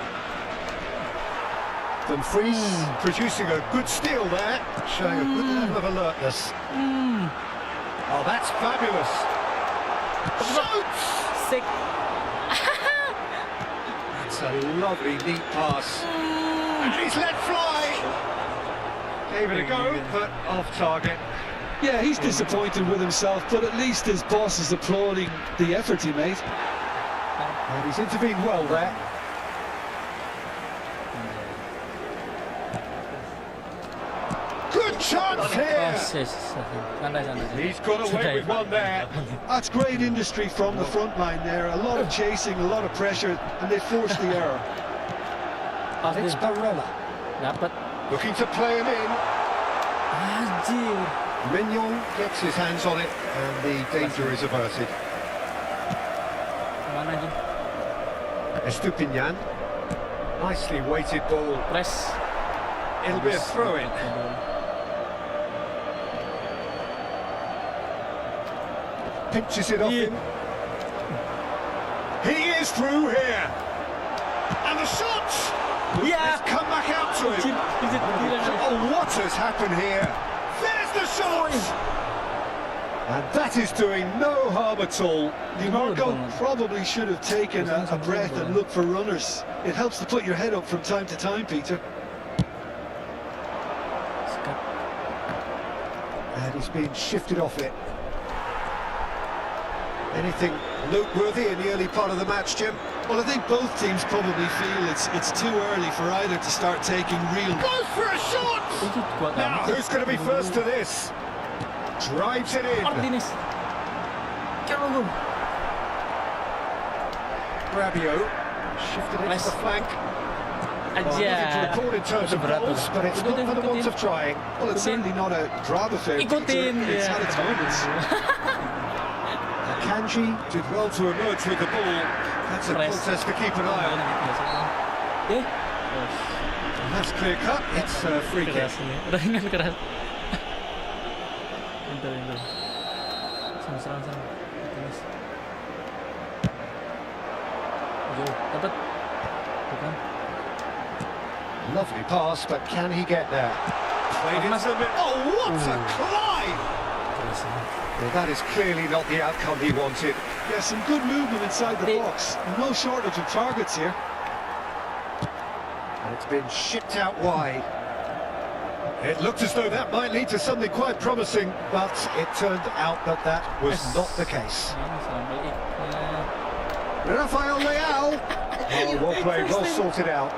Speaker 4: Dumfries producing a good steal there, showing a good level of alertness. Oh, that's fabulous. Shoots!
Speaker 1: Sick.
Speaker 4: That's a lovely, neat pass. And he's let fly. Gave it a go, but off target.
Speaker 5: Yeah, he's disappointed with himself, but at least his boss is applauding the effort he made.
Speaker 4: And he's intervened well there. Good chance here. He's got away with one there.
Speaker 5: That's great industry from the front line there. A lot of chasing, a lot of pressure, and they forced the error.
Speaker 4: It's Barella.
Speaker 1: Dapat.
Speaker 4: Looking to play him in.
Speaker 1: Anjir.
Speaker 4: Mignon gets his hands on it, and the danger is averted.
Speaker 1: Mana Jim?
Speaker 4: Estupinian. Nicely weighted ball.
Speaker 1: Press.
Speaker 4: It'll be a throw-in. Pinches it off him. He is through here. And the shot!
Speaker 1: Yeah.
Speaker 4: It's come back out to him. Oh, what has happened here? There's the shot! And that is doing no harm at all.
Speaker 5: Marco probably should have taken a breath and looked for runners. It helps to put your head up from time to time, Peter.
Speaker 4: And he's been shifted off it. Anything noteworthy in the early part of the match, Jim?
Speaker 5: Well, I think both teams probably feel it's too early for either to start taking real...
Speaker 4: Goes for a shot!
Speaker 1: Itu kuat
Speaker 4: Now,
Speaker 1: amat.
Speaker 4: who's going to be first to this? Drives it in.
Speaker 1: Martinez. Jauh.
Speaker 4: Rabiot shifted into
Speaker 1: Nice.
Speaker 4: the flank. Well, nothing to
Speaker 1: Aja.
Speaker 4: record in terms of
Speaker 1: Berat
Speaker 4: goals,
Speaker 1: tuh.
Speaker 4: but it's not for the want of trying.
Speaker 5: Well, it's certainly not a drab affair, Peter.
Speaker 1: Ikutin
Speaker 5: It's
Speaker 1: dia.
Speaker 5: had its moments.
Speaker 4: Kanji did well to emerge with the ball. That's a
Speaker 1: Press.
Speaker 4: contest to keep an eye on.
Speaker 1: Eh?
Speaker 4: And that's clear cut. It's a free kick.
Speaker 1: Keras ini. Udah ingat keras. Pintar. Sama serang sana. Martinez. Jauh. Dapat. Bukan.
Speaker 4: Lovely pass, but can he get there? Played into the middle. Oh, what a climb!
Speaker 1: Keras ini.
Speaker 4: Well, that is clearly not the outcome he wanted.
Speaker 5: Yeah, some good movement inside the box. No shortage of targets here.
Speaker 4: And it's been shipped out wide. It looked as though that might lead to something quite promising, but it turned out that that was not the case.
Speaker 1: Ini sampai iknya.
Speaker 4: Rafael Leao. Oh, well played, well sorted out.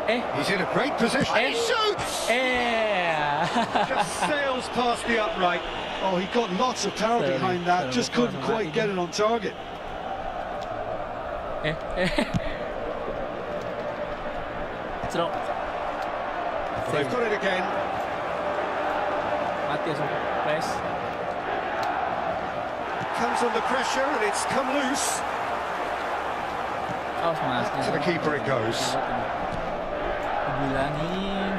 Speaker 4: He's in a great position. He shoots! Just sails past the upright.
Speaker 5: Oh, he got lots of power behind that, just couldn't quite get it on target.
Speaker 1: Serok.
Speaker 4: They've got it again.
Speaker 1: Mati langsung press.
Speaker 4: Comes under pressure and it's come loose.
Speaker 1: Awas mas.
Speaker 4: To the keeper it goes.
Speaker 1: Bilangin.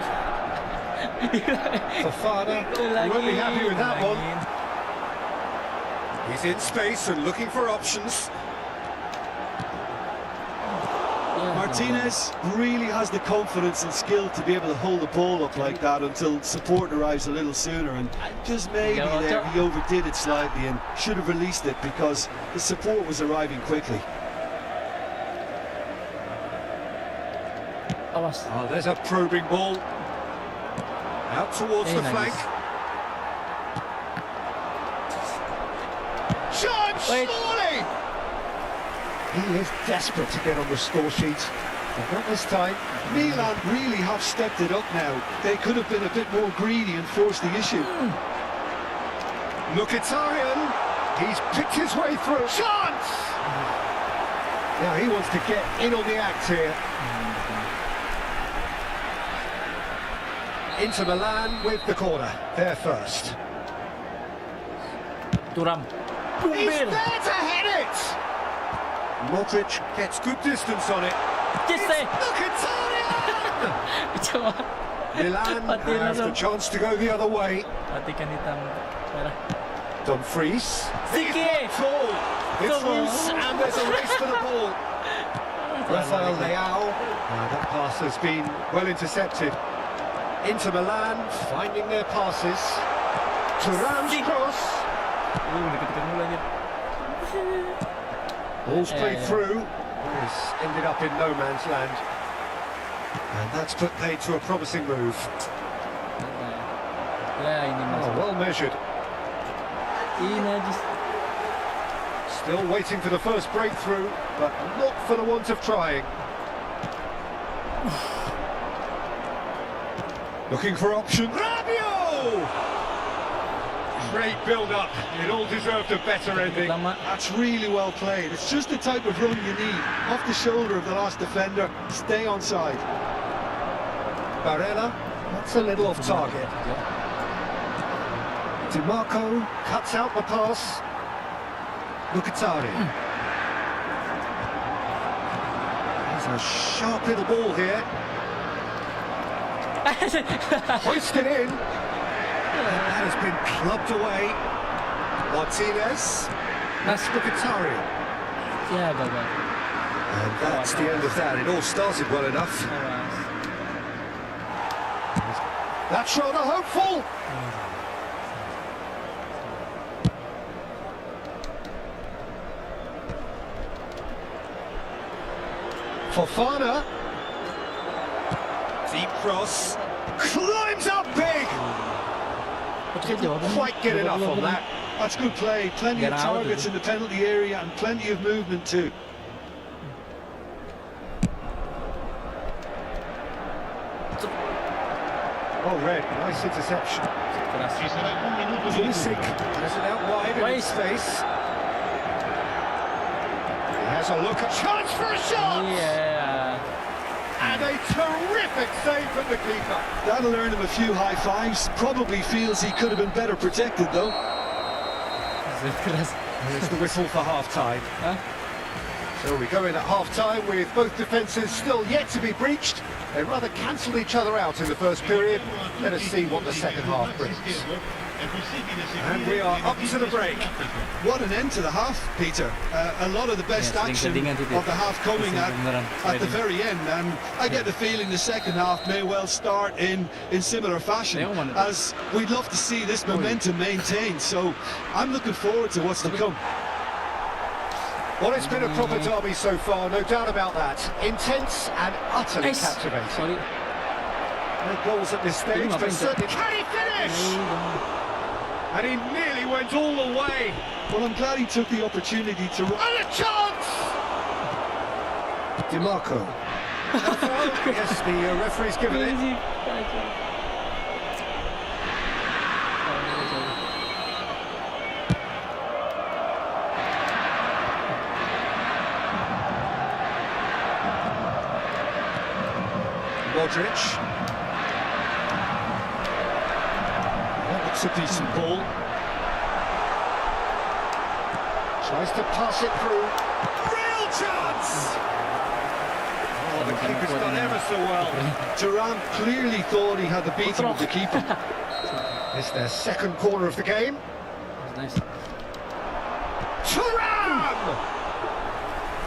Speaker 4: Fofana won't be happy with that one. He's in space and looking for options.
Speaker 5: Martinez really has the confidence and skill to be able to hold the ball up like that until support arrives a little sooner, and just maybe there he overdid it slightly and should have released it because the support was arriving quickly.
Speaker 1: Awas.
Speaker 4: Oh, there's a probing ball. Out towards the
Speaker 1: Nice.
Speaker 4: flank. Chance,
Speaker 1: Wait.
Speaker 4: surely! He is desperate to get on the score sheet. But not this time.
Speaker 5: Milan really have stepped it up now. They could have been a bit more greedy and forced the issue.
Speaker 4: Mkhitaryan, he's picked his way through. Chance! Now he wants to get in on the act here. Inter Milan with the corner. They're first.
Speaker 1: Turam.
Speaker 4: He's there to head it! Modric gets good distance on it.
Speaker 1: Jesse.
Speaker 4: Mkhitaryan!
Speaker 1: Coba.
Speaker 4: Milan has the chance to go the other way.
Speaker 1: Matikan hitam merah.
Speaker 4: Dumfries.
Speaker 1: Siki.
Speaker 4: Fall. It's loose and there's a race for the ball. Rafael Leao. That pass has been well intercepted. Inter Milan finding their passes. Thuram's cross.
Speaker 1: Deket-deket mulu anjir.
Speaker 4: Ball's played through. It's ended up in no man's land. And that's put paid to a promising move.
Speaker 1: Ya ini mas.
Speaker 4: Oh, well measured.
Speaker 1: Ini aja.
Speaker 4: Still waiting for the first breakthrough, but not for the want of trying. Looking for option. Rabiot! Great build-up. It all deserved a better ending.
Speaker 1: Lama.
Speaker 5: That's really well played. It's just the type of run you need. Off the shoulder of the last defender, stay on side.
Speaker 4: Barella, that's a little off target. DiMarco cuts out the pass. Mkhitaryan. There's a sharp little ball here. Hoisted in. That has been clubbed away. Martinez. That's Mkhitaryan.
Speaker 1: Ya gagal.
Speaker 4: And that's the end of that. It all started well enough.
Speaker 1: Awas.
Speaker 4: That's rather hopeful. Fofana. Deep cross. Climbs up big. Didn't quite get enough on that.
Speaker 5: That's good play. Plenty
Speaker 1: Get
Speaker 5: of
Speaker 1: out,
Speaker 5: targets in the penalty area and plenty of movement too.
Speaker 4: Oh, Red, nice interception. Pulisic has it out wide in his space. He has a look at chance for a shot!
Speaker 1: Iya.
Speaker 4: And a terrific save from the keeper.
Speaker 5: That'll earn him a few high fives. Probably feels he could have been better protected though.
Speaker 1: Keras.
Speaker 4: Here's the whistle for half-time.
Speaker 1: Hah?
Speaker 4: So we go in at half-time with both defences still yet to be breached. They rather cancelled each other out in the first period. Let us see what the second half brings. And we are up to the break.
Speaker 5: What an end to the half, Peter. A lot of the best action of the half coming at the very end, and I get the feeling the second half may well start in similar fashion, as we'd love to see this momentum maintained. So I'm looking forward to what's to come.
Speaker 4: Well, it's been a proper derby so far, no doubt about that. Intense and utterly captivating.
Speaker 1: Sorry.
Speaker 4: No goals at this stage, but certainly... Can he finish? And he nearly went all the way.
Speaker 5: Well, I'm glad he took the opportunity to...
Speaker 4: And a chance! DiMarco. Yes, the referee's given it. Modric. That's a decent ball. Tries to pass it through. Real chance! Oh, the keeper's done ever so well.
Speaker 5: Thuram clearly thought he had the beating of the keeper.
Speaker 4: It's their second corner of the game.
Speaker 1: Nice.
Speaker 4: Thuram!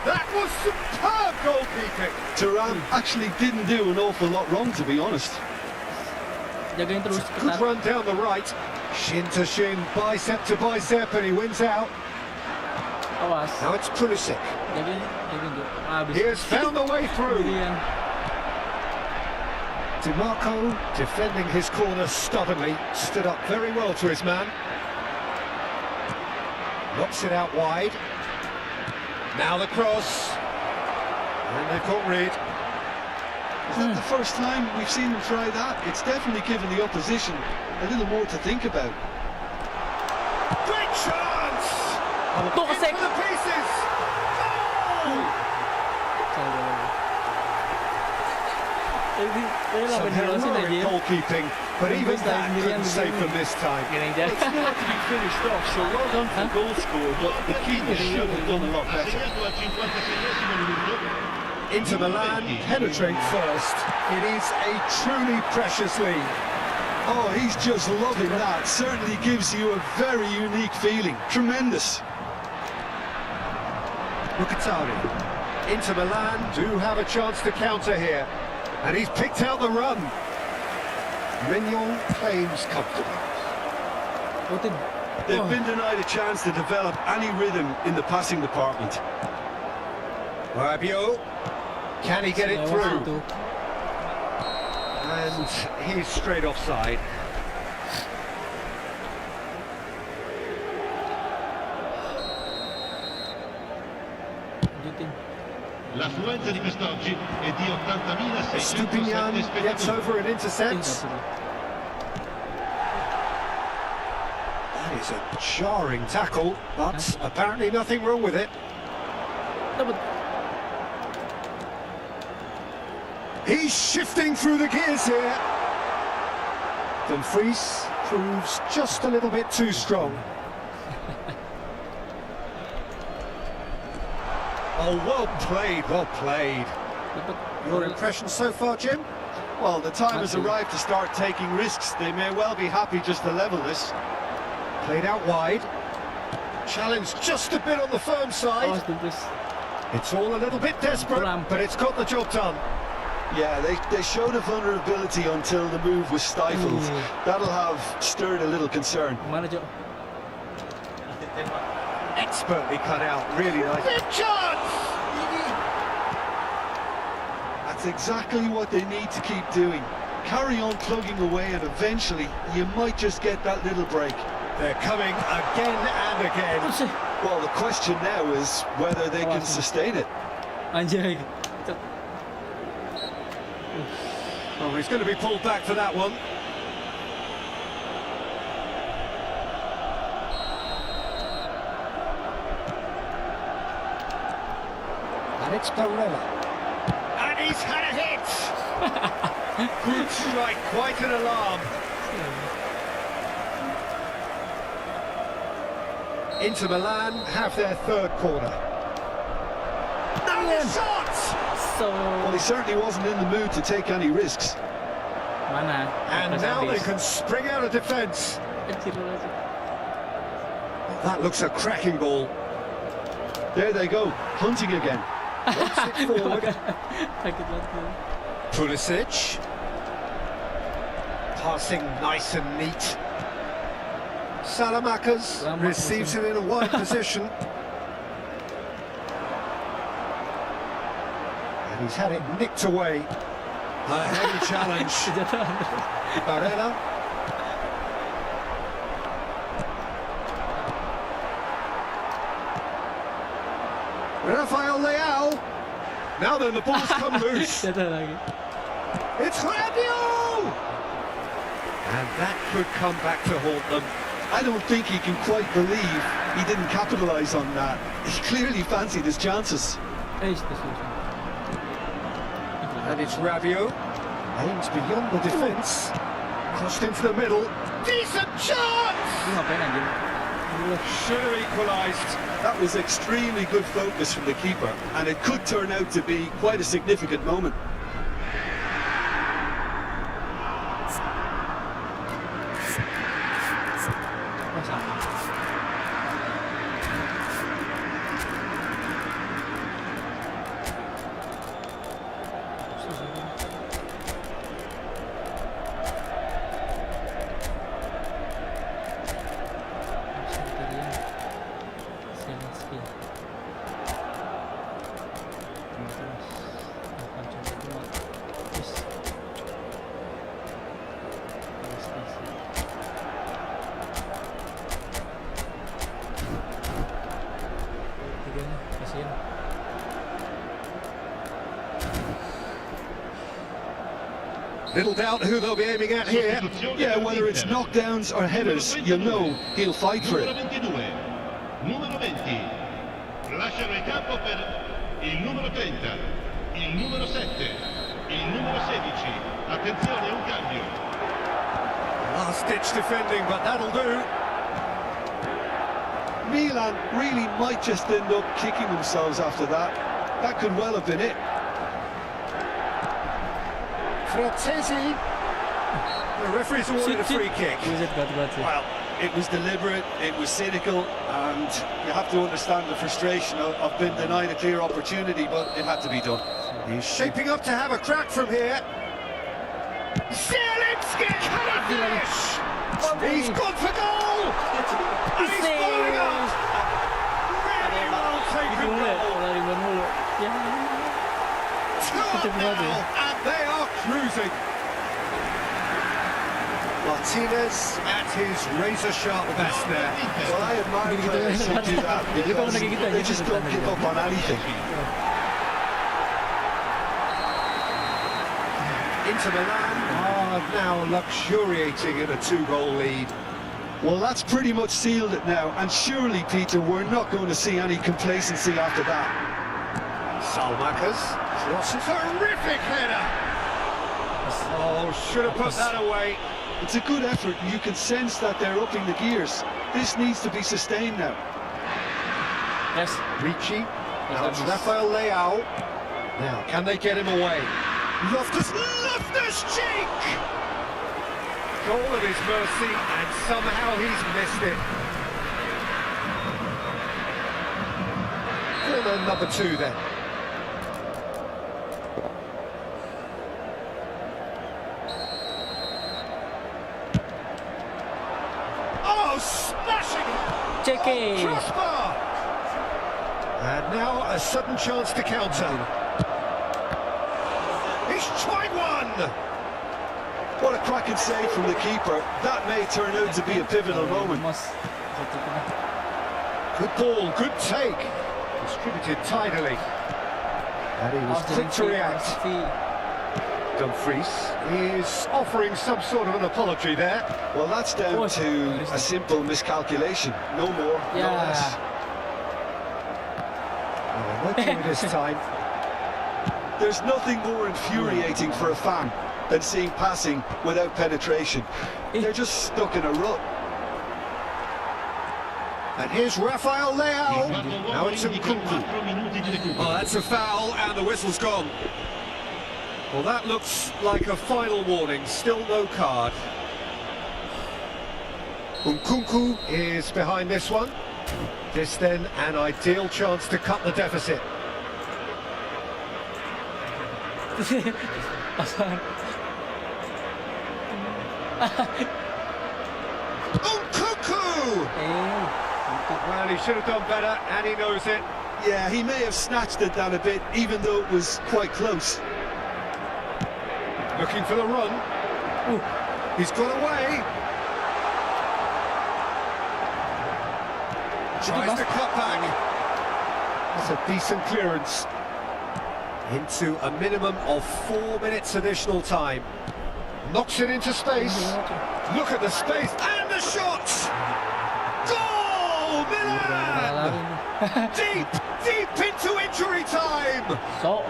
Speaker 4: That was superb goalkeeping.
Speaker 5: Thuram actually didn't do an awful lot wrong, to be honest.
Speaker 1: Jagain terus
Speaker 4: Good
Speaker 1: ketat.
Speaker 4: run down the right. Shin to shin, bicep to bicep, and he wins out.
Speaker 1: Awas.
Speaker 4: Now it's Pulisic.
Speaker 1: Jagain dulu. Habis.
Speaker 4: He has found the way through.
Speaker 1: Kemudian.
Speaker 4: DiMarco defending his corner stubbornly. Stood up very well to his man. Knocks it out wide. Now the cross. And they've got rid.
Speaker 5: Is that the first time we've seen him try that? It's definitely given the opposition a little more to think about.
Speaker 4: Great chance!
Speaker 1: Tuh,
Speaker 4: In
Speaker 1: kesek.
Speaker 4: for the pieces! Some heroic goalkeeping, but even that couldn't save them this time.
Speaker 5: It's still to be finished off, so well done for the goal scorer, but the keeper should have done a lot better.
Speaker 4: Inter Milan penetrate first. It is a truly precious lead.
Speaker 5: Oh, he's just loving that. Certainly gives you a very unique feeling. Tremendous.
Speaker 4: Mkhitaryan. Inter Milan do have a chance to counter here. And he's picked out the run. Mignon claims comfortably.
Speaker 5: They've been denied a chance to develop any rhythm in the passing department.
Speaker 4: Rabiot. Can he get it through? And he's straight offside.
Speaker 2: L'affluenza di quest'oggi è di 80.607
Speaker 4: Stupinian gets
Speaker 2: spettatori.
Speaker 4: over and intercepts. That is a jarring tackle, but apparently nothing wrong with it. He's shifting through the gears here. Dumfries proves just a little bit too strong. Oh, well played, well played. Your impression so far, Jim?
Speaker 5: Well, the time has arrived to start taking risks. They may well be happy just to level this.
Speaker 4: Played out wide. Challenge just a bit on the firm side. It's all a little bit desperate, but it's got the job done.
Speaker 5: Yeah, they showed a vulnerability until the move was stifled. That'll have stirred a little concern.
Speaker 1: Mana, Jo?
Speaker 4: Expertly cut out, really nice. Big chance!
Speaker 5: That's exactly what they need to keep doing. carry on plugging away and eventually you might just get that little break.
Speaker 4: They're coming again and again.
Speaker 5: Well, the question now is whether they can sustain it.
Speaker 1: Anjay.
Speaker 4: Oh, he's going to be pulled back for that one. And it's Barella. And he's had a hit! Good strike, quite an alarm. Inter Milan have their third corner. Now the shot!
Speaker 1: So
Speaker 5: Well, he certainly wasn't in the mood to take any risks.
Speaker 1: mana?
Speaker 4: And now they can spring out of defence. That looks a cracking ball.
Speaker 5: There they go, hunting again.
Speaker 4: Wants it forward.
Speaker 1: Sakit banget.
Speaker 4: Pulisic. Passing nice and neat. Salamakers receives it in a wide position. And he's had it nicked away. A heavy challenge. Barella. Rafael Leao. Now then, the ball's come loose.
Speaker 1: Jatuh lagi.
Speaker 4: It's Rabiot! And that could come back to haunt them.
Speaker 5: I don't think he can quite believe he didn't capitalise on that. He clearly fancied his chances.
Speaker 4: And it's Rabiot. Aims beyond the defence. Crossed into the middle. Decent chance!
Speaker 1: Lu ngapain anjing?
Speaker 4: Should have equalised.
Speaker 5: That was extremely good focus from the keeper, and it could turn out to be quite a significant moment.
Speaker 4: Little doubt who they'll be aiming at here.
Speaker 5: Yeah, whether it's knockdowns or headers, you'll know he'll fight for it.
Speaker 7: Numero 20, lasciano il campo per il numero 30, il numero 7, il numero 16. Attenzione, un cambio.
Speaker 4: Last-ditch defending, but that'll do.
Speaker 5: Milan really might just end up kicking themselves after that. That could well have been it.
Speaker 4: Frattesi. The referee's awarded a free kick.
Speaker 5: Well, it was deliberate, it was cynical, and you have to understand the frustration of being denied a clear opportunity, but it had to be done.
Speaker 4: He's shaping up to have a crack from here. Zielinski, can he finish? He's gone for goal! And he's following up! Really well taken goal! Two up now, and they are cruising. Martinez at his razor-sharp best there.
Speaker 5: Well, I admire players who do that because they just don't give up on anything.
Speaker 4: Inter Milan are now luxuriating in a two-goal lead.
Speaker 5: Well, that's pretty much sealed it now, and surely, Peter, we're not going to see any complacency after that.
Speaker 4: Salmakers, that's a terrific header. Oh, should have put that away.
Speaker 5: It's a good effort, and you can sense that they're upping the gears. This needs to be sustained now.
Speaker 1: Yes.
Speaker 4: Ricci, now it's Rafael Leao. Now, can they get him away? Loftus-Cheek! Goal at his mercy, and somehow he's missed it. Corner number 2 then. Oh, smashing it!
Speaker 1: Check it!
Speaker 4: Crossbar! And now a sudden chance to counter. He's tried one!
Speaker 5: a cracking save from the keeper. That may turn out to be a pivotal moment.
Speaker 1: Mas satu kena.
Speaker 4: Good ball, good take. Distributed tidily. And he was quick to react. Dumfries is offering some sort of an apology there.
Speaker 5: Well, that's down to a simple miscalculation. No more, no less.
Speaker 4: Well, no clue this time.
Speaker 5: There's nothing more infuriating for a fan than seeing passing without penetration. They're just stuck in a rut.
Speaker 4: And here's Rafael Leao. Now it's Nkunku. Oh, that's a foul, and the whistle's gone. Well, that looks like a final warning. Still no card. Nkunku is behind this one. This then an ideal chance to cut the deficit. Nkunku! Well, he should have done better, and he knows it.
Speaker 5: Yeah, he may have snatched it down a bit, even though it was quite close.
Speaker 4: Looking for the run. Ooh. He's got away. Tries to cut back. That's a decent clearance. Into a minimum of 4 minutes additional time. Knocks it into space. Look at the space and the shot! Goal! Milan! Deep into injury time!
Speaker 1: So,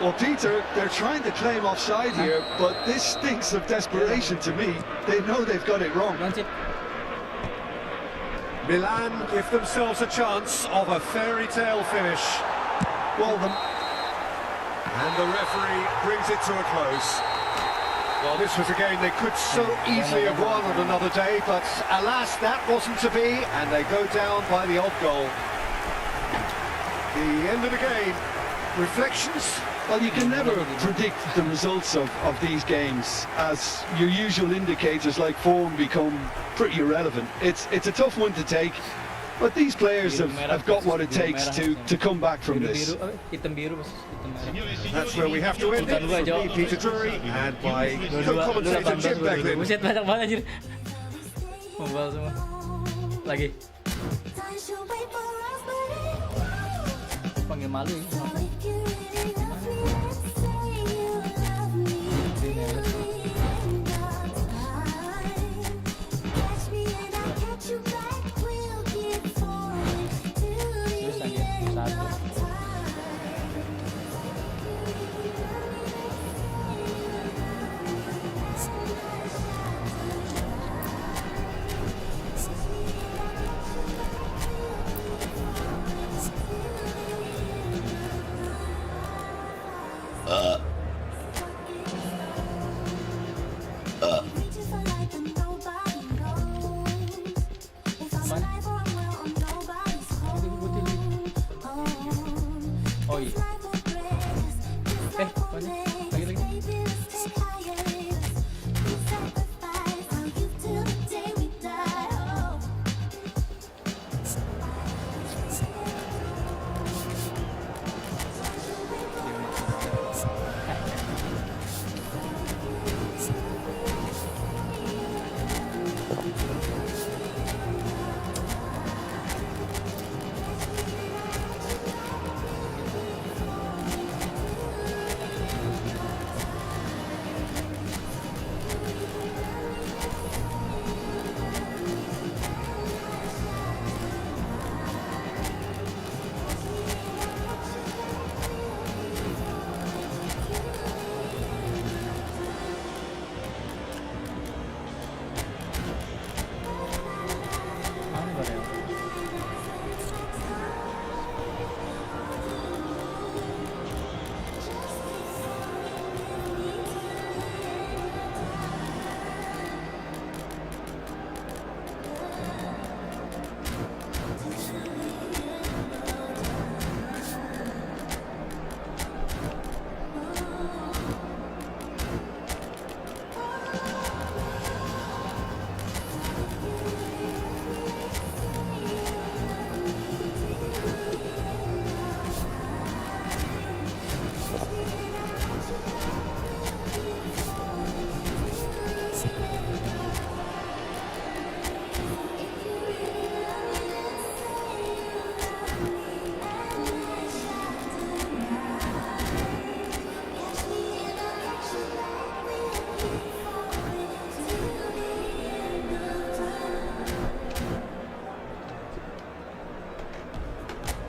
Speaker 5: Well, Peter, they're trying to claim offside here, but this stinks of desperation to me. They know they've got it wrong.
Speaker 4: Milan give themselves a chance of a fairy tale finish.
Speaker 5: Well,
Speaker 4: And the referee brings it to a close. Well, this was a game they could so easily have won on another day, but alas, that wasn't to be, and they go down by the odd goal. The end of the game. Reflections?
Speaker 5: well, you can never predict the results of these games, as your usual indicators like form become pretty irrelevant. It's a tough one to take, but these players have got what it takes to come back from this.
Speaker 4: That's where we have to end it. From me, Peter Drury, and my co-commentator Jim Becklin.
Speaker 1: Buset, banyak banget anjir. Mobil semua. Lagi. Panggil malu ya. Terus aja, satu.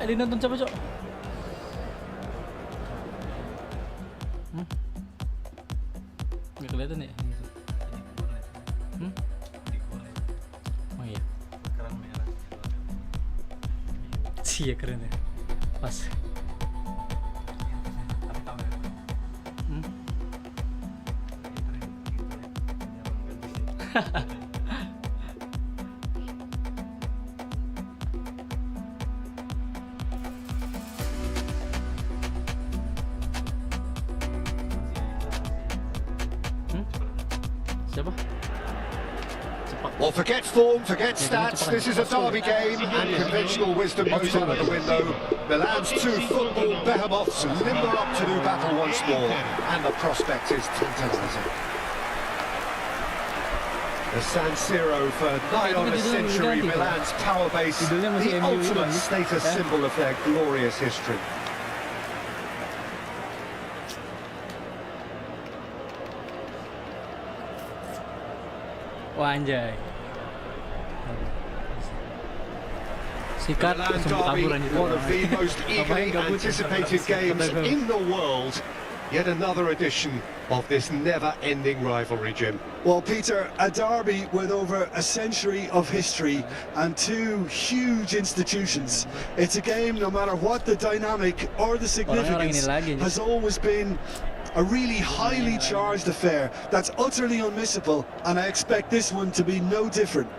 Speaker 1: Di nonton siapa, Cok? Nggak kelihatan ya? Oh iya.
Speaker 2: Kerang merah.
Speaker 1: Iya keren ya. Pas.
Speaker 2: Tapi tahu ya.
Speaker 1: Siapa? Cepak.
Speaker 4: Well, forget form, forget stats. This is a derby game, and conventional wisdom goes out of the window. Milan's two football behemoths limber up to do battle once more, and the prospect is tantalising. The San Siro for nigh on a century, Milan's power base, the ultimate status symbol of their glorious history.
Speaker 1: Wah anjay. Sikat
Speaker 4: Milan
Speaker 1: sempat
Speaker 4: derby,
Speaker 1: taburan itu.
Speaker 4: one of the most eagerly anticipated games in the world. Yet another edition of this never-ending rivalry, Jim.
Speaker 5: Well, Peter, a derby with over a century of history and two huge institutions. It's a game, no matter what the dynamic or the significance, has always been a really highly charged affair that's utterly unmissable, and I expect this one to be no different.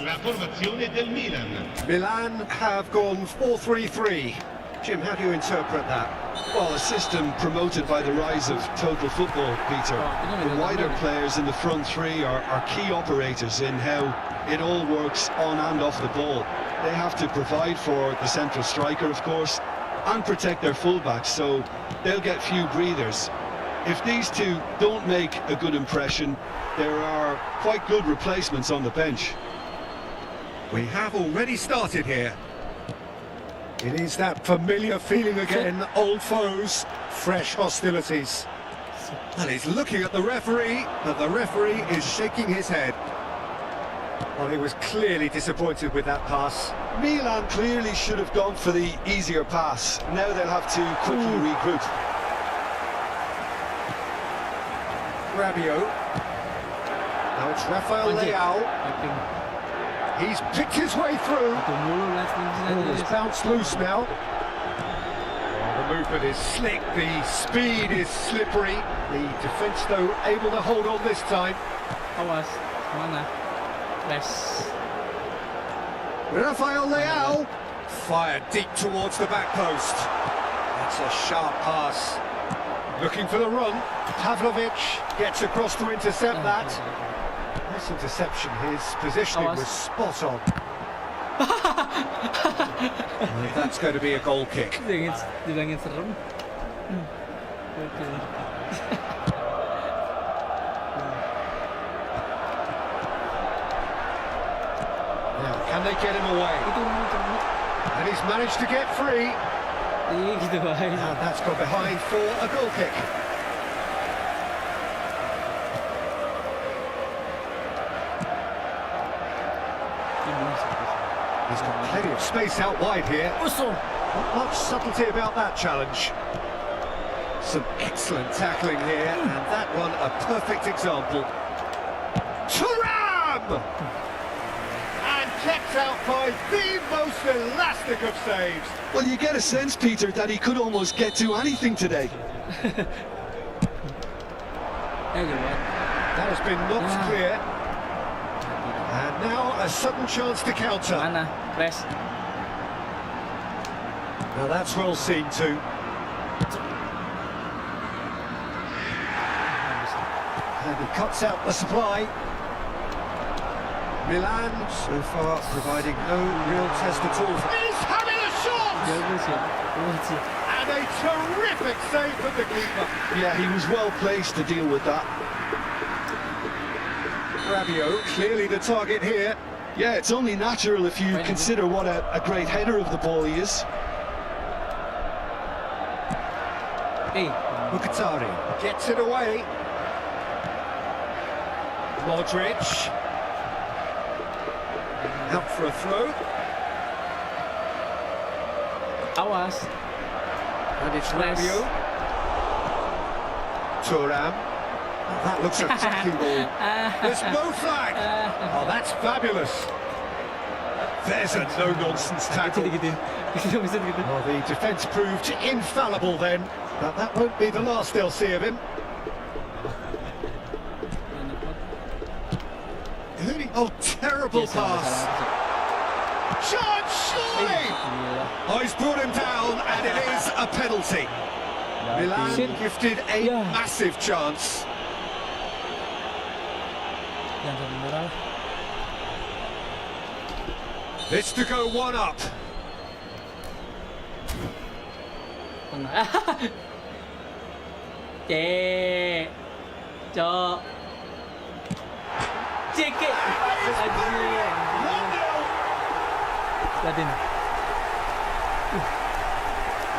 Speaker 7: La formazione del Milan.
Speaker 4: Milan have gone 4-3-3. Jim, how do you interpret that?
Speaker 5: Well, a system promoted by the rise of total football, Peter. The wider players in the front three are key operators in how it all works on and off the ball. They have to provide for the central striker, of course, and protect their fullbacks, so they'll get few breathers. If these two don't make a good impression, there are quite good replacements on the bench.
Speaker 4: We have already started here. It is that familiar feeling again, old foes, fresh hostilities. And he's looking at the referee, but the referee is shaking his head. Well, he was clearly disappointed with that pass.
Speaker 5: Milan clearly should have gone for the easier pass. Now they'll have to quickly regroup.
Speaker 4: Rabiot. Now it's Rafael Leao. He's picked his way through. Oh, it's bounced loose now. The movement is slick, the speed is slippery. The defence, though, able to hold on this time.
Speaker 1: Awas, mana? Press.
Speaker 4: Rafael Leao fired deep towards the back post. That's a sharp pass. Looking for the run. Pavlovic gets across to intercept that. Nice interception. His positioning was spot on. That's going to be a goal kick.
Speaker 1: Dibilangin serem.
Speaker 4: Now, can they get him away? And he's managed to get free. And that's gone behind for a goal kick. He's got plenty of space out wide here. Not much subtlety about that challenge. Some excellent tackling here, and that one a perfect example. Thuram! And kept out by the most elastic of saves.
Speaker 5: Well, you get a sense, Peter, that he could almost get to anything today.
Speaker 4: That has been knocked clear. And now a sudden chance to counter.
Speaker 1: Mana? Press.
Speaker 4: Now that's well seen too. And he cuts out the supply. Milan so far providing no real test at all. He's having a shot! And a terrific save from the keeper.
Speaker 5: Yeah, he was well placed to deal with that.
Speaker 4: Rabiot, clearly the target here.
Speaker 5: Yeah, it's only natural if you consider what a great header of the ball he is.
Speaker 1: Hey.
Speaker 4: Mkhitaryan gets it away. Modric. Out for a throw.
Speaker 1: Awas.
Speaker 4: And it's
Speaker 1: Nice.
Speaker 4: Rabiot. Thuram. Oh, that looks a tackling ball. There's no flag. Oh, that's fabulous. There's a no-nonsense tackle.
Speaker 1: Dikitin. Bisa dikitin.
Speaker 4: Well, the defence proved infallible then, but that won't be the last they'll see of him. Oh, terrible pass. Chance, surely! Oh, he's brought him down, and it is a penalty. Milan gifted a massive chance.
Speaker 1: Yang satu merah.
Speaker 4: This to go one up.
Speaker 1: Tengah. Cek. Cok. Cek. Ladin.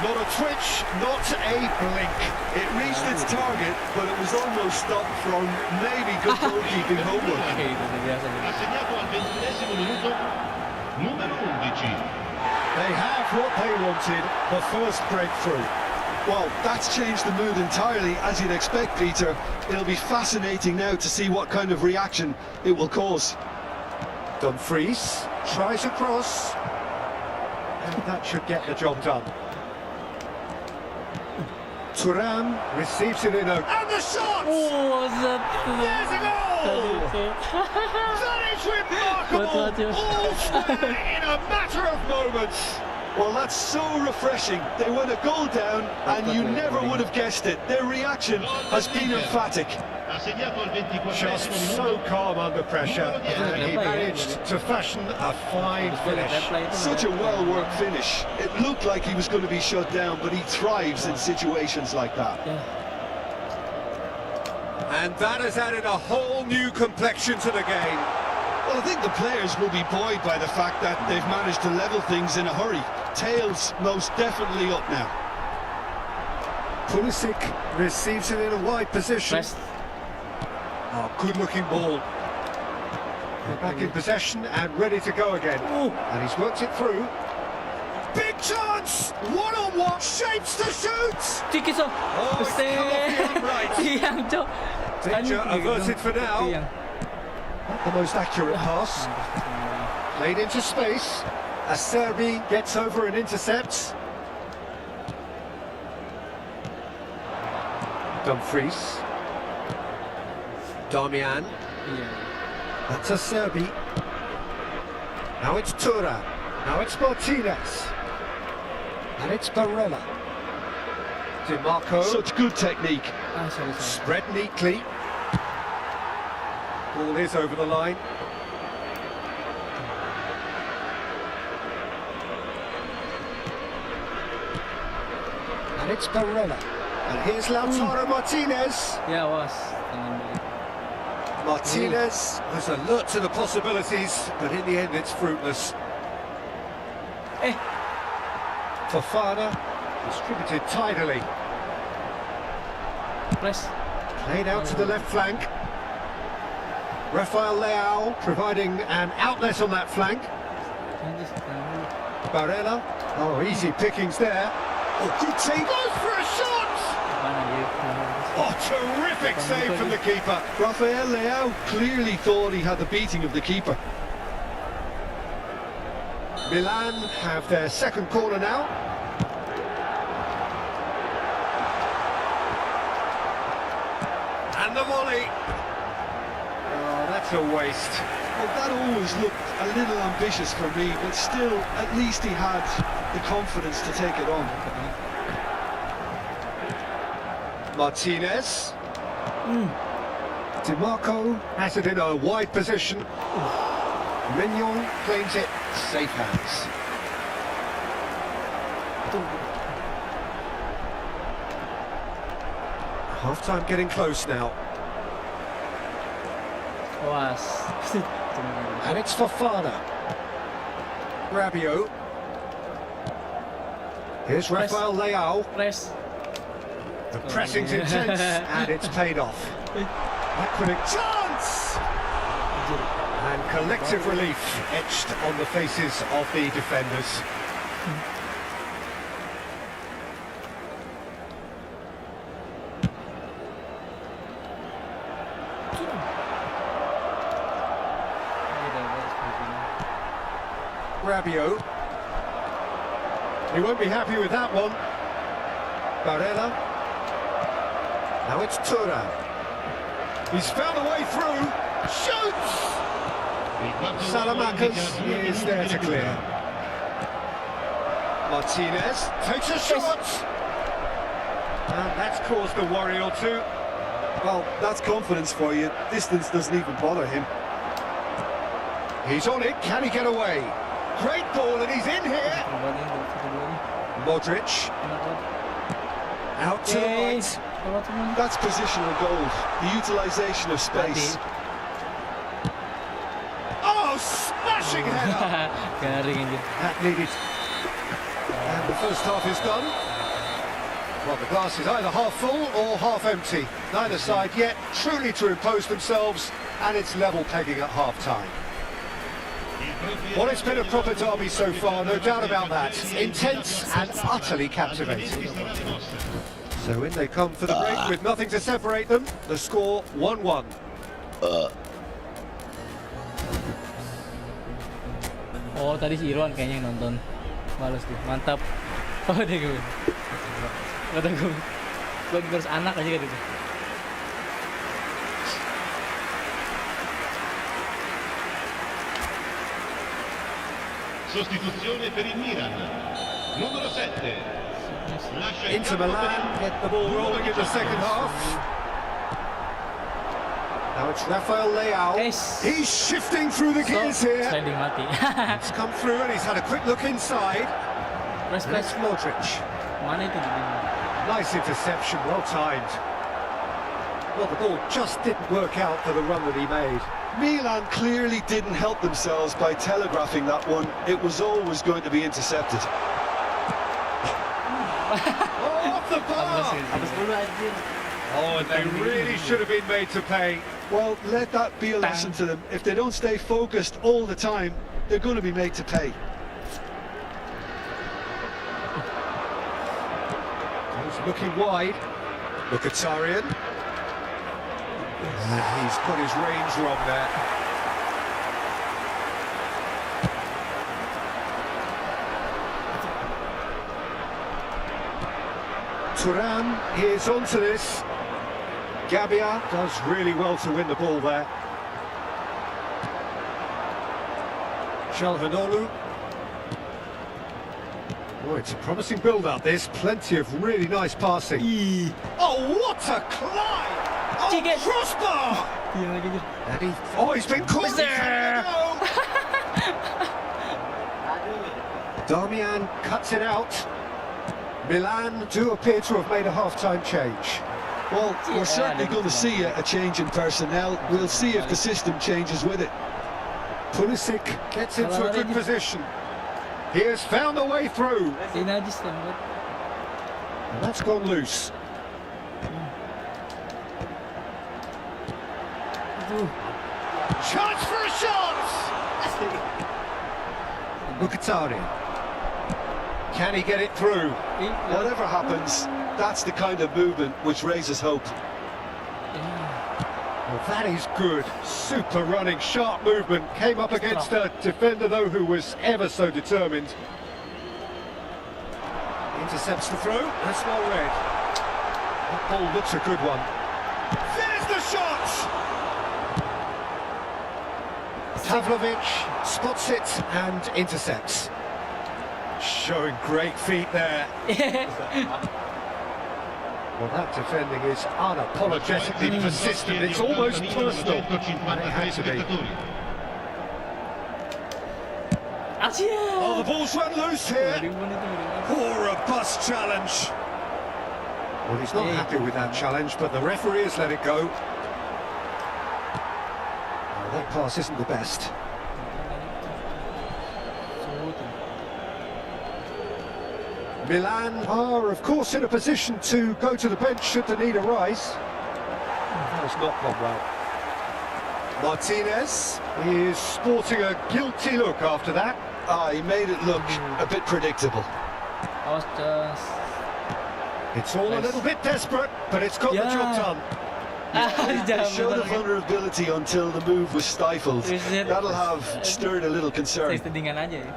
Speaker 4: Not a twitch, not a blink.
Speaker 5: It reached its target, but it was almost stopped from maybe good goalkeeping homework.
Speaker 1: Oke, itu biasa.
Speaker 7: Assegnato al 21esimo minuto, numero 11.
Speaker 4: They have what they wanted, the first breakthrough.
Speaker 5: Well, that's changed the mood entirely, as you'd expect, Peter. It'll be fascinating now to see what kind of reaction it will cause.
Speaker 4: Dumfries tries across, and that should get the job done. Thuram receives it in a... And the shot!
Speaker 1: Oh,
Speaker 4: There's a goal! That is remarkable! All fair in a matter of moments.
Speaker 5: Well, that's so refreshing. They went a goal down, and you never would have guessed it. Their reaction has been emphatic.
Speaker 7: Assegnato al 24esimo
Speaker 4: Just so
Speaker 7: minuto,
Speaker 4: calm under pressure, and he managed to fashion a fine finish.
Speaker 5: Such a well-worked finish. It looked like he was going to be shut down, but he thrives in situations like that.
Speaker 4: And that has added a whole new complexion to the game.
Speaker 5: Well, I think the players will be buoyed by the fact that they've managed to level things in a hurry. Tails most definitely up now.
Speaker 4: Pulisic receives it in a wide position.
Speaker 1: Press.
Speaker 4: Oh, good-looking ball. They're back in possession and ready to go again. And he's worked it through. Big chance! One-on-one, shapes to shoot!
Speaker 1: Cikis oh.
Speaker 4: Oh, it's come off the upright.
Speaker 1: Tiang, Cok.
Speaker 4: Danger averted for now.
Speaker 1: Tiang.
Speaker 4: Not the most accurate pass. Played into space. Acerbi gets over and intercepts. Dumfries. Damian.
Speaker 1: Iya.
Speaker 4: That's Acerbi. Now it's Thuram. Now it's Martinez. And it's Barella. DiMarco.
Speaker 5: Such good technique.
Speaker 1: Ah, sorry.
Speaker 4: Spread neatly. Ball is over the line. And it's Barella. And here's Lautaro Martinez.
Speaker 1: Ya, awas. Tangan balik.
Speaker 4: Martinez was alert to the possibilities, but in the end it's fruitless. Fofana distributed tidily.
Speaker 1: Press.
Speaker 4: Played out to the left flank. Rafael Leao providing an outlet on that flank. Barella. Oh, easy pickings there. Oh, good take. Goes for a shot! Oh, terrific save from the keeper.
Speaker 5: Rafael Leao clearly thought he had the beating of the keeper.
Speaker 4: Milan have their second corner now. And the volley. Oh, that's a waste.
Speaker 5: Well, that always looked a little ambitious for me, but still, at least he had the confidence to take it on.
Speaker 4: Martinez. DiMarco has it in a wide position. Mignon claims it. Safe hands. Half-time getting close now.
Speaker 1: Awas.
Speaker 4: And it's Fofana. Rabiot. Here's Rafael Leao.
Speaker 1: Press.
Speaker 4: The pressing's intense and it's paid off. Equinic chance! And collective relief etched on the faces of the defenders. Rabiot. He won't be happy with that one. Barella. Now it's Thuram. He's found a way through. Shoots! Salamanca's is there to clear. Martinez takes a shot. And that's caused a worry or two.
Speaker 5: Well, that's confidence for you. Distance doesn't even bother him.
Speaker 4: He's on it. Can he get away? Great ball, and he's in here. Modric. Out to the right.
Speaker 5: That's positional gold. The utilisation of space.
Speaker 4: Oh, smashing header! That needed. And the first half is done. Well, the glass is either half full or half empty. Neither side yet truly to impose themselves, and it's level pegging at half-time. Well, it's been a proper derby so far, no doubt about that. Intense and utterly captivating. So in they come for the break with nothing to separate them. The score 1-1.
Speaker 1: Oh, tadi si Irwan kayaknya yang nonton. Males tuh, mantap. Oh, dia gue. Kata gue terus anak aja gitu.
Speaker 7: Sostituzione per il Milan. Numero 7.
Speaker 4: Inter Milan get the ball rolling in the second half. Now it's Rafael Leao.
Speaker 1: Yes.
Speaker 4: He's shifting through the gears here.
Speaker 1: Sliding mati.
Speaker 4: He's come through and he's had a quick look inside.
Speaker 1: Press.
Speaker 4: It's Modric.
Speaker 1: Mana itu jadi?
Speaker 4: Nice interception, well timed. Well, the ball just didn't work out for the run that he made.
Speaker 5: Milan clearly didn't help themselves by telegraphing that one. It was always going to be intercepted.
Speaker 4: Oh, off the bar! Oh, and they really should have been made to pay.
Speaker 5: Well, let that be a lesson to them. If they don't stay focused all the time, they're going to be made to pay.
Speaker 4: He's looking wide. Mkhitaryan. And he's got his range wrong there. Thuram is onto this. Gabbia does really well to win the ball there. Calhanoglu. Oh, it's a promising build-up, this. Plenty of really nice passing. Oh, what a climb! Oh, crossbar! And he's been caught. Darmian cuts it out. Milan do appear to have made a half-time change.
Speaker 5: Well, we're certainly going to see a change in personnel. We'll see if the system changes with it.
Speaker 4: Pulisic gets into a good position. He has found a way through. And that's gone loose. Chance for a shot! Mkhitaryan. Can he get it through?
Speaker 5: Whatever happens, that's the kind of movement which raises hope.
Speaker 4: Well, that is good. Super running, sharp movement. Came up against a defender, though, who was ever so determined. Intercepts the throw. That's well read. That ball looks a good one. There's the shot! Pavlovic spots it and intercepts. Showing great feet there. Well, that defending is unapologetically persistent. It's almost personal. And it had to be. Oh, the ball's run loose here. Poor robust challenge. Well, he's not happy with that challenge, but the referee has let it go. Well, that pass isn't the best. Milan are, of course, in a position to go to the bench should the need arise. That has not gone well. Martinez is sporting a guilty look after that.
Speaker 5: He made it look a bit predictable.
Speaker 4: It's all a little bit desperate, but it's got the job done.
Speaker 5: They show the vulnerability until the move was stifled. That'll have stirred a little concern.
Speaker 1: Settingan aja ya.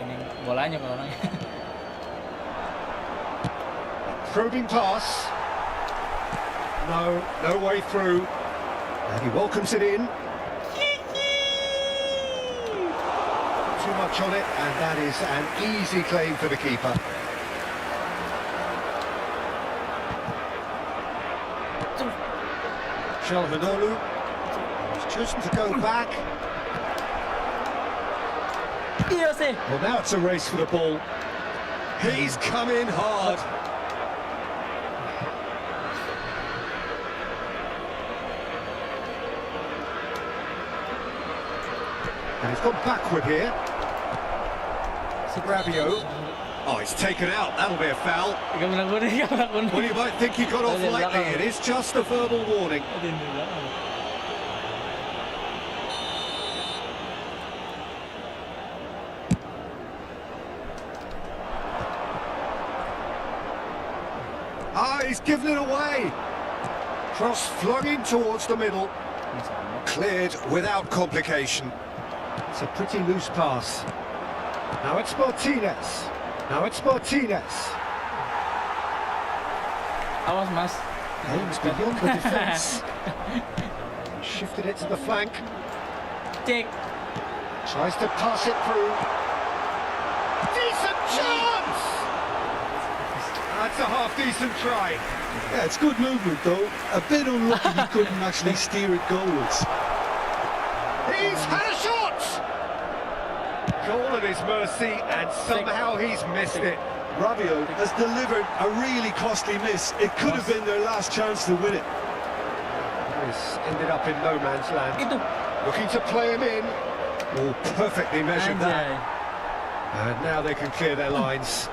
Speaker 1: Ini bolanya kalau orangnya.
Speaker 4: Probing pass. No way through. And he welcomes it in. Too much on it, and that is an easy claim for the keeper. Çalhanoğlu has chosen to go back. Well, now it's a race for the ball. He's come in hard. And he's gone backward here. Rabiot. Oh, he's taken out. That'll be a foul. Well, you might think he got off lightly. It is just a verbal warning. Ah, he's given it away. Cross flung in towards the middle. Cleared without complication. It's a pretty loose pass. Now it's Martinez.
Speaker 1: Awas mas.
Speaker 4: Aims beyond the defence. Shifted it to the flank.
Speaker 1: Cek.
Speaker 4: Tries to pass it through. Decent chance! That's a half-decent try.
Speaker 5: Yeah, it's good movement though. A bit unlucky he couldn't actually steer it goalwards.
Speaker 4: He's had a shot! Goal at his mercy, and somehow he's missed it.
Speaker 5: Rabiot has delivered a really costly miss. It could have been their last chance to win it.
Speaker 4: This ended up in no man's land. Looking to play him in. Oh, perfectly measured that. And now they can clear their lines.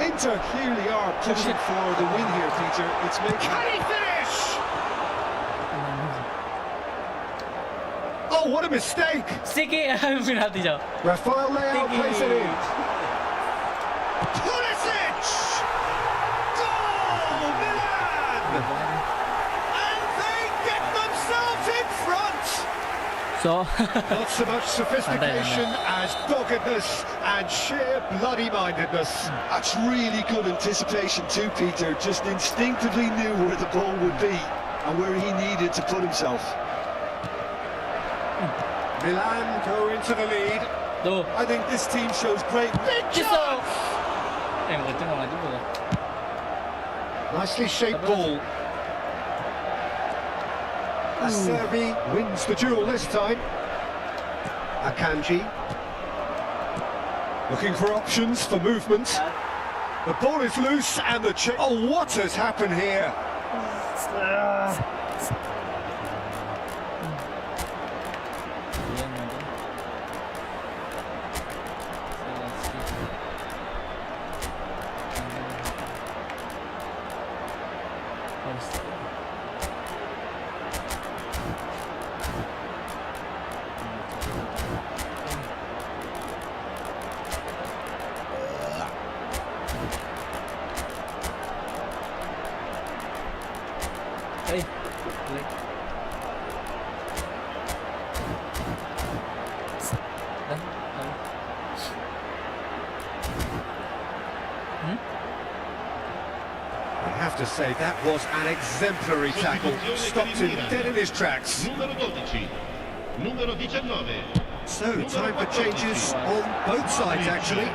Speaker 5: Inter clearly are pushing for the win here, Peter. It's making...
Speaker 4: Can he finish? Oh, what a mistake!
Speaker 1: Siki, penalti jauh.
Speaker 4: Rafael Leao plays it in. Pulisic! Goal, Milan! And they get themselves in front!
Speaker 1: So,
Speaker 4: Not so much sophistication as doggedness and sheer bloody-mindedness.
Speaker 5: That's really good anticipation too, Peter. Just instinctively knew where the ball would be and where he needed to put himself.
Speaker 4: Milan go into the lead.
Speaker 1: tuh.
Speaker 5: I think this team shows great...
Speaker 4: Big
Speaker 1: Justru.
Speaker 4: chance!
Speaker 1: Betul nggak juga ya?
Speaker 4: Nicely shaped ball. Acerbi wins the duel this time. Akanji looking for options for movement. The ball is loose and the oh, what has happened here?
Speaker 1: Hey,
Speaker 4: I have to say that was an exemplary tackle. Stopped him dead in his tracks.
Speaker 7: Numero 12, numero 19.
Speaker 4: So, time for changes on both sides, actually.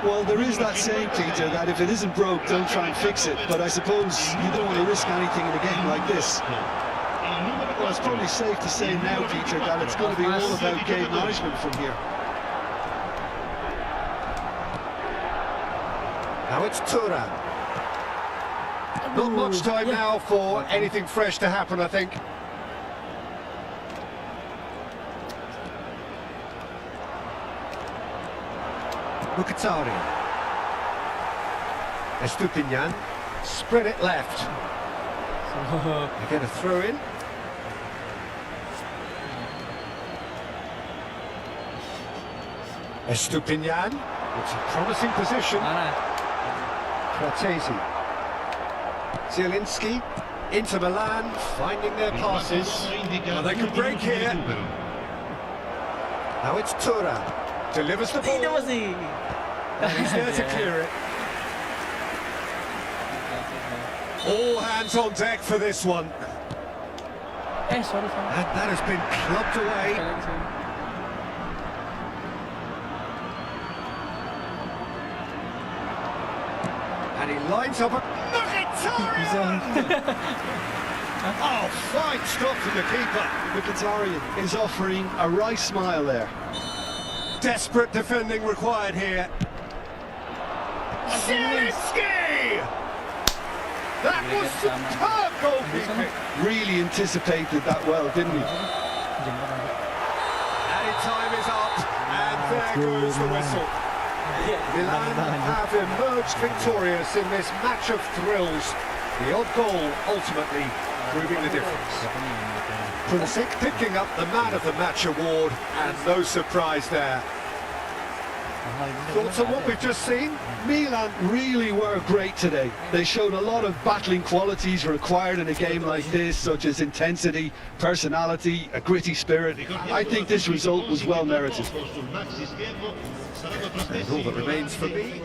Speaker 5: Well, there is that saying, Peter, that if it isn't broke, don't try and fix it. But I suppose you don't want to risk anything in a game like this. Well, it's probably safe to say now, Peter, that it's going to be all about game management from here.
Speaker 4: Now it's Turan. Not much time now for anything fresh to happen, I think. Mkhitaryan. Estupinian. Spread it left. They get a throw in. Estupinian. It's a promising position.
Speaker 1: mana?
Speaker 4: Kratesi. Zielinski. Inter Milan finding their passes. Well, they can break here. Now it's Thuram. Delivers the
Speaker 1: Tidak
Speaker 4: ball.
Speaker 1: masih.
Speaker 4: And he's there to clear it. All hands on deck for this one.
Speaker 1: Sorry.
Speaker 4: And that has been clubbed away. And he lines up a... Oh, fine stop from the keeper.
Speaker 5: Mkhitaryan is offering a right smile there.
Speaker 4: Desperate defending required here. Zielinski! That was superb goalkeeping.
Speaker 5: Really anticipated that well, didn't he?
Speaker 4: Added time is up, and there goes the whistle. Milan have emerged victorious in this match of thrills. The odd goal ultimately proving the difference. Pulisic picking up the Man of the Match award, and no surprise there. Thoughts on what we've just seen?
Speaker 5: Milan really were great today. They showed a lot of battling qualities required in a game like this, such as intensity, personality, a gritty spirit. I think this result was well merited.
Speaker 4: And all that remains for me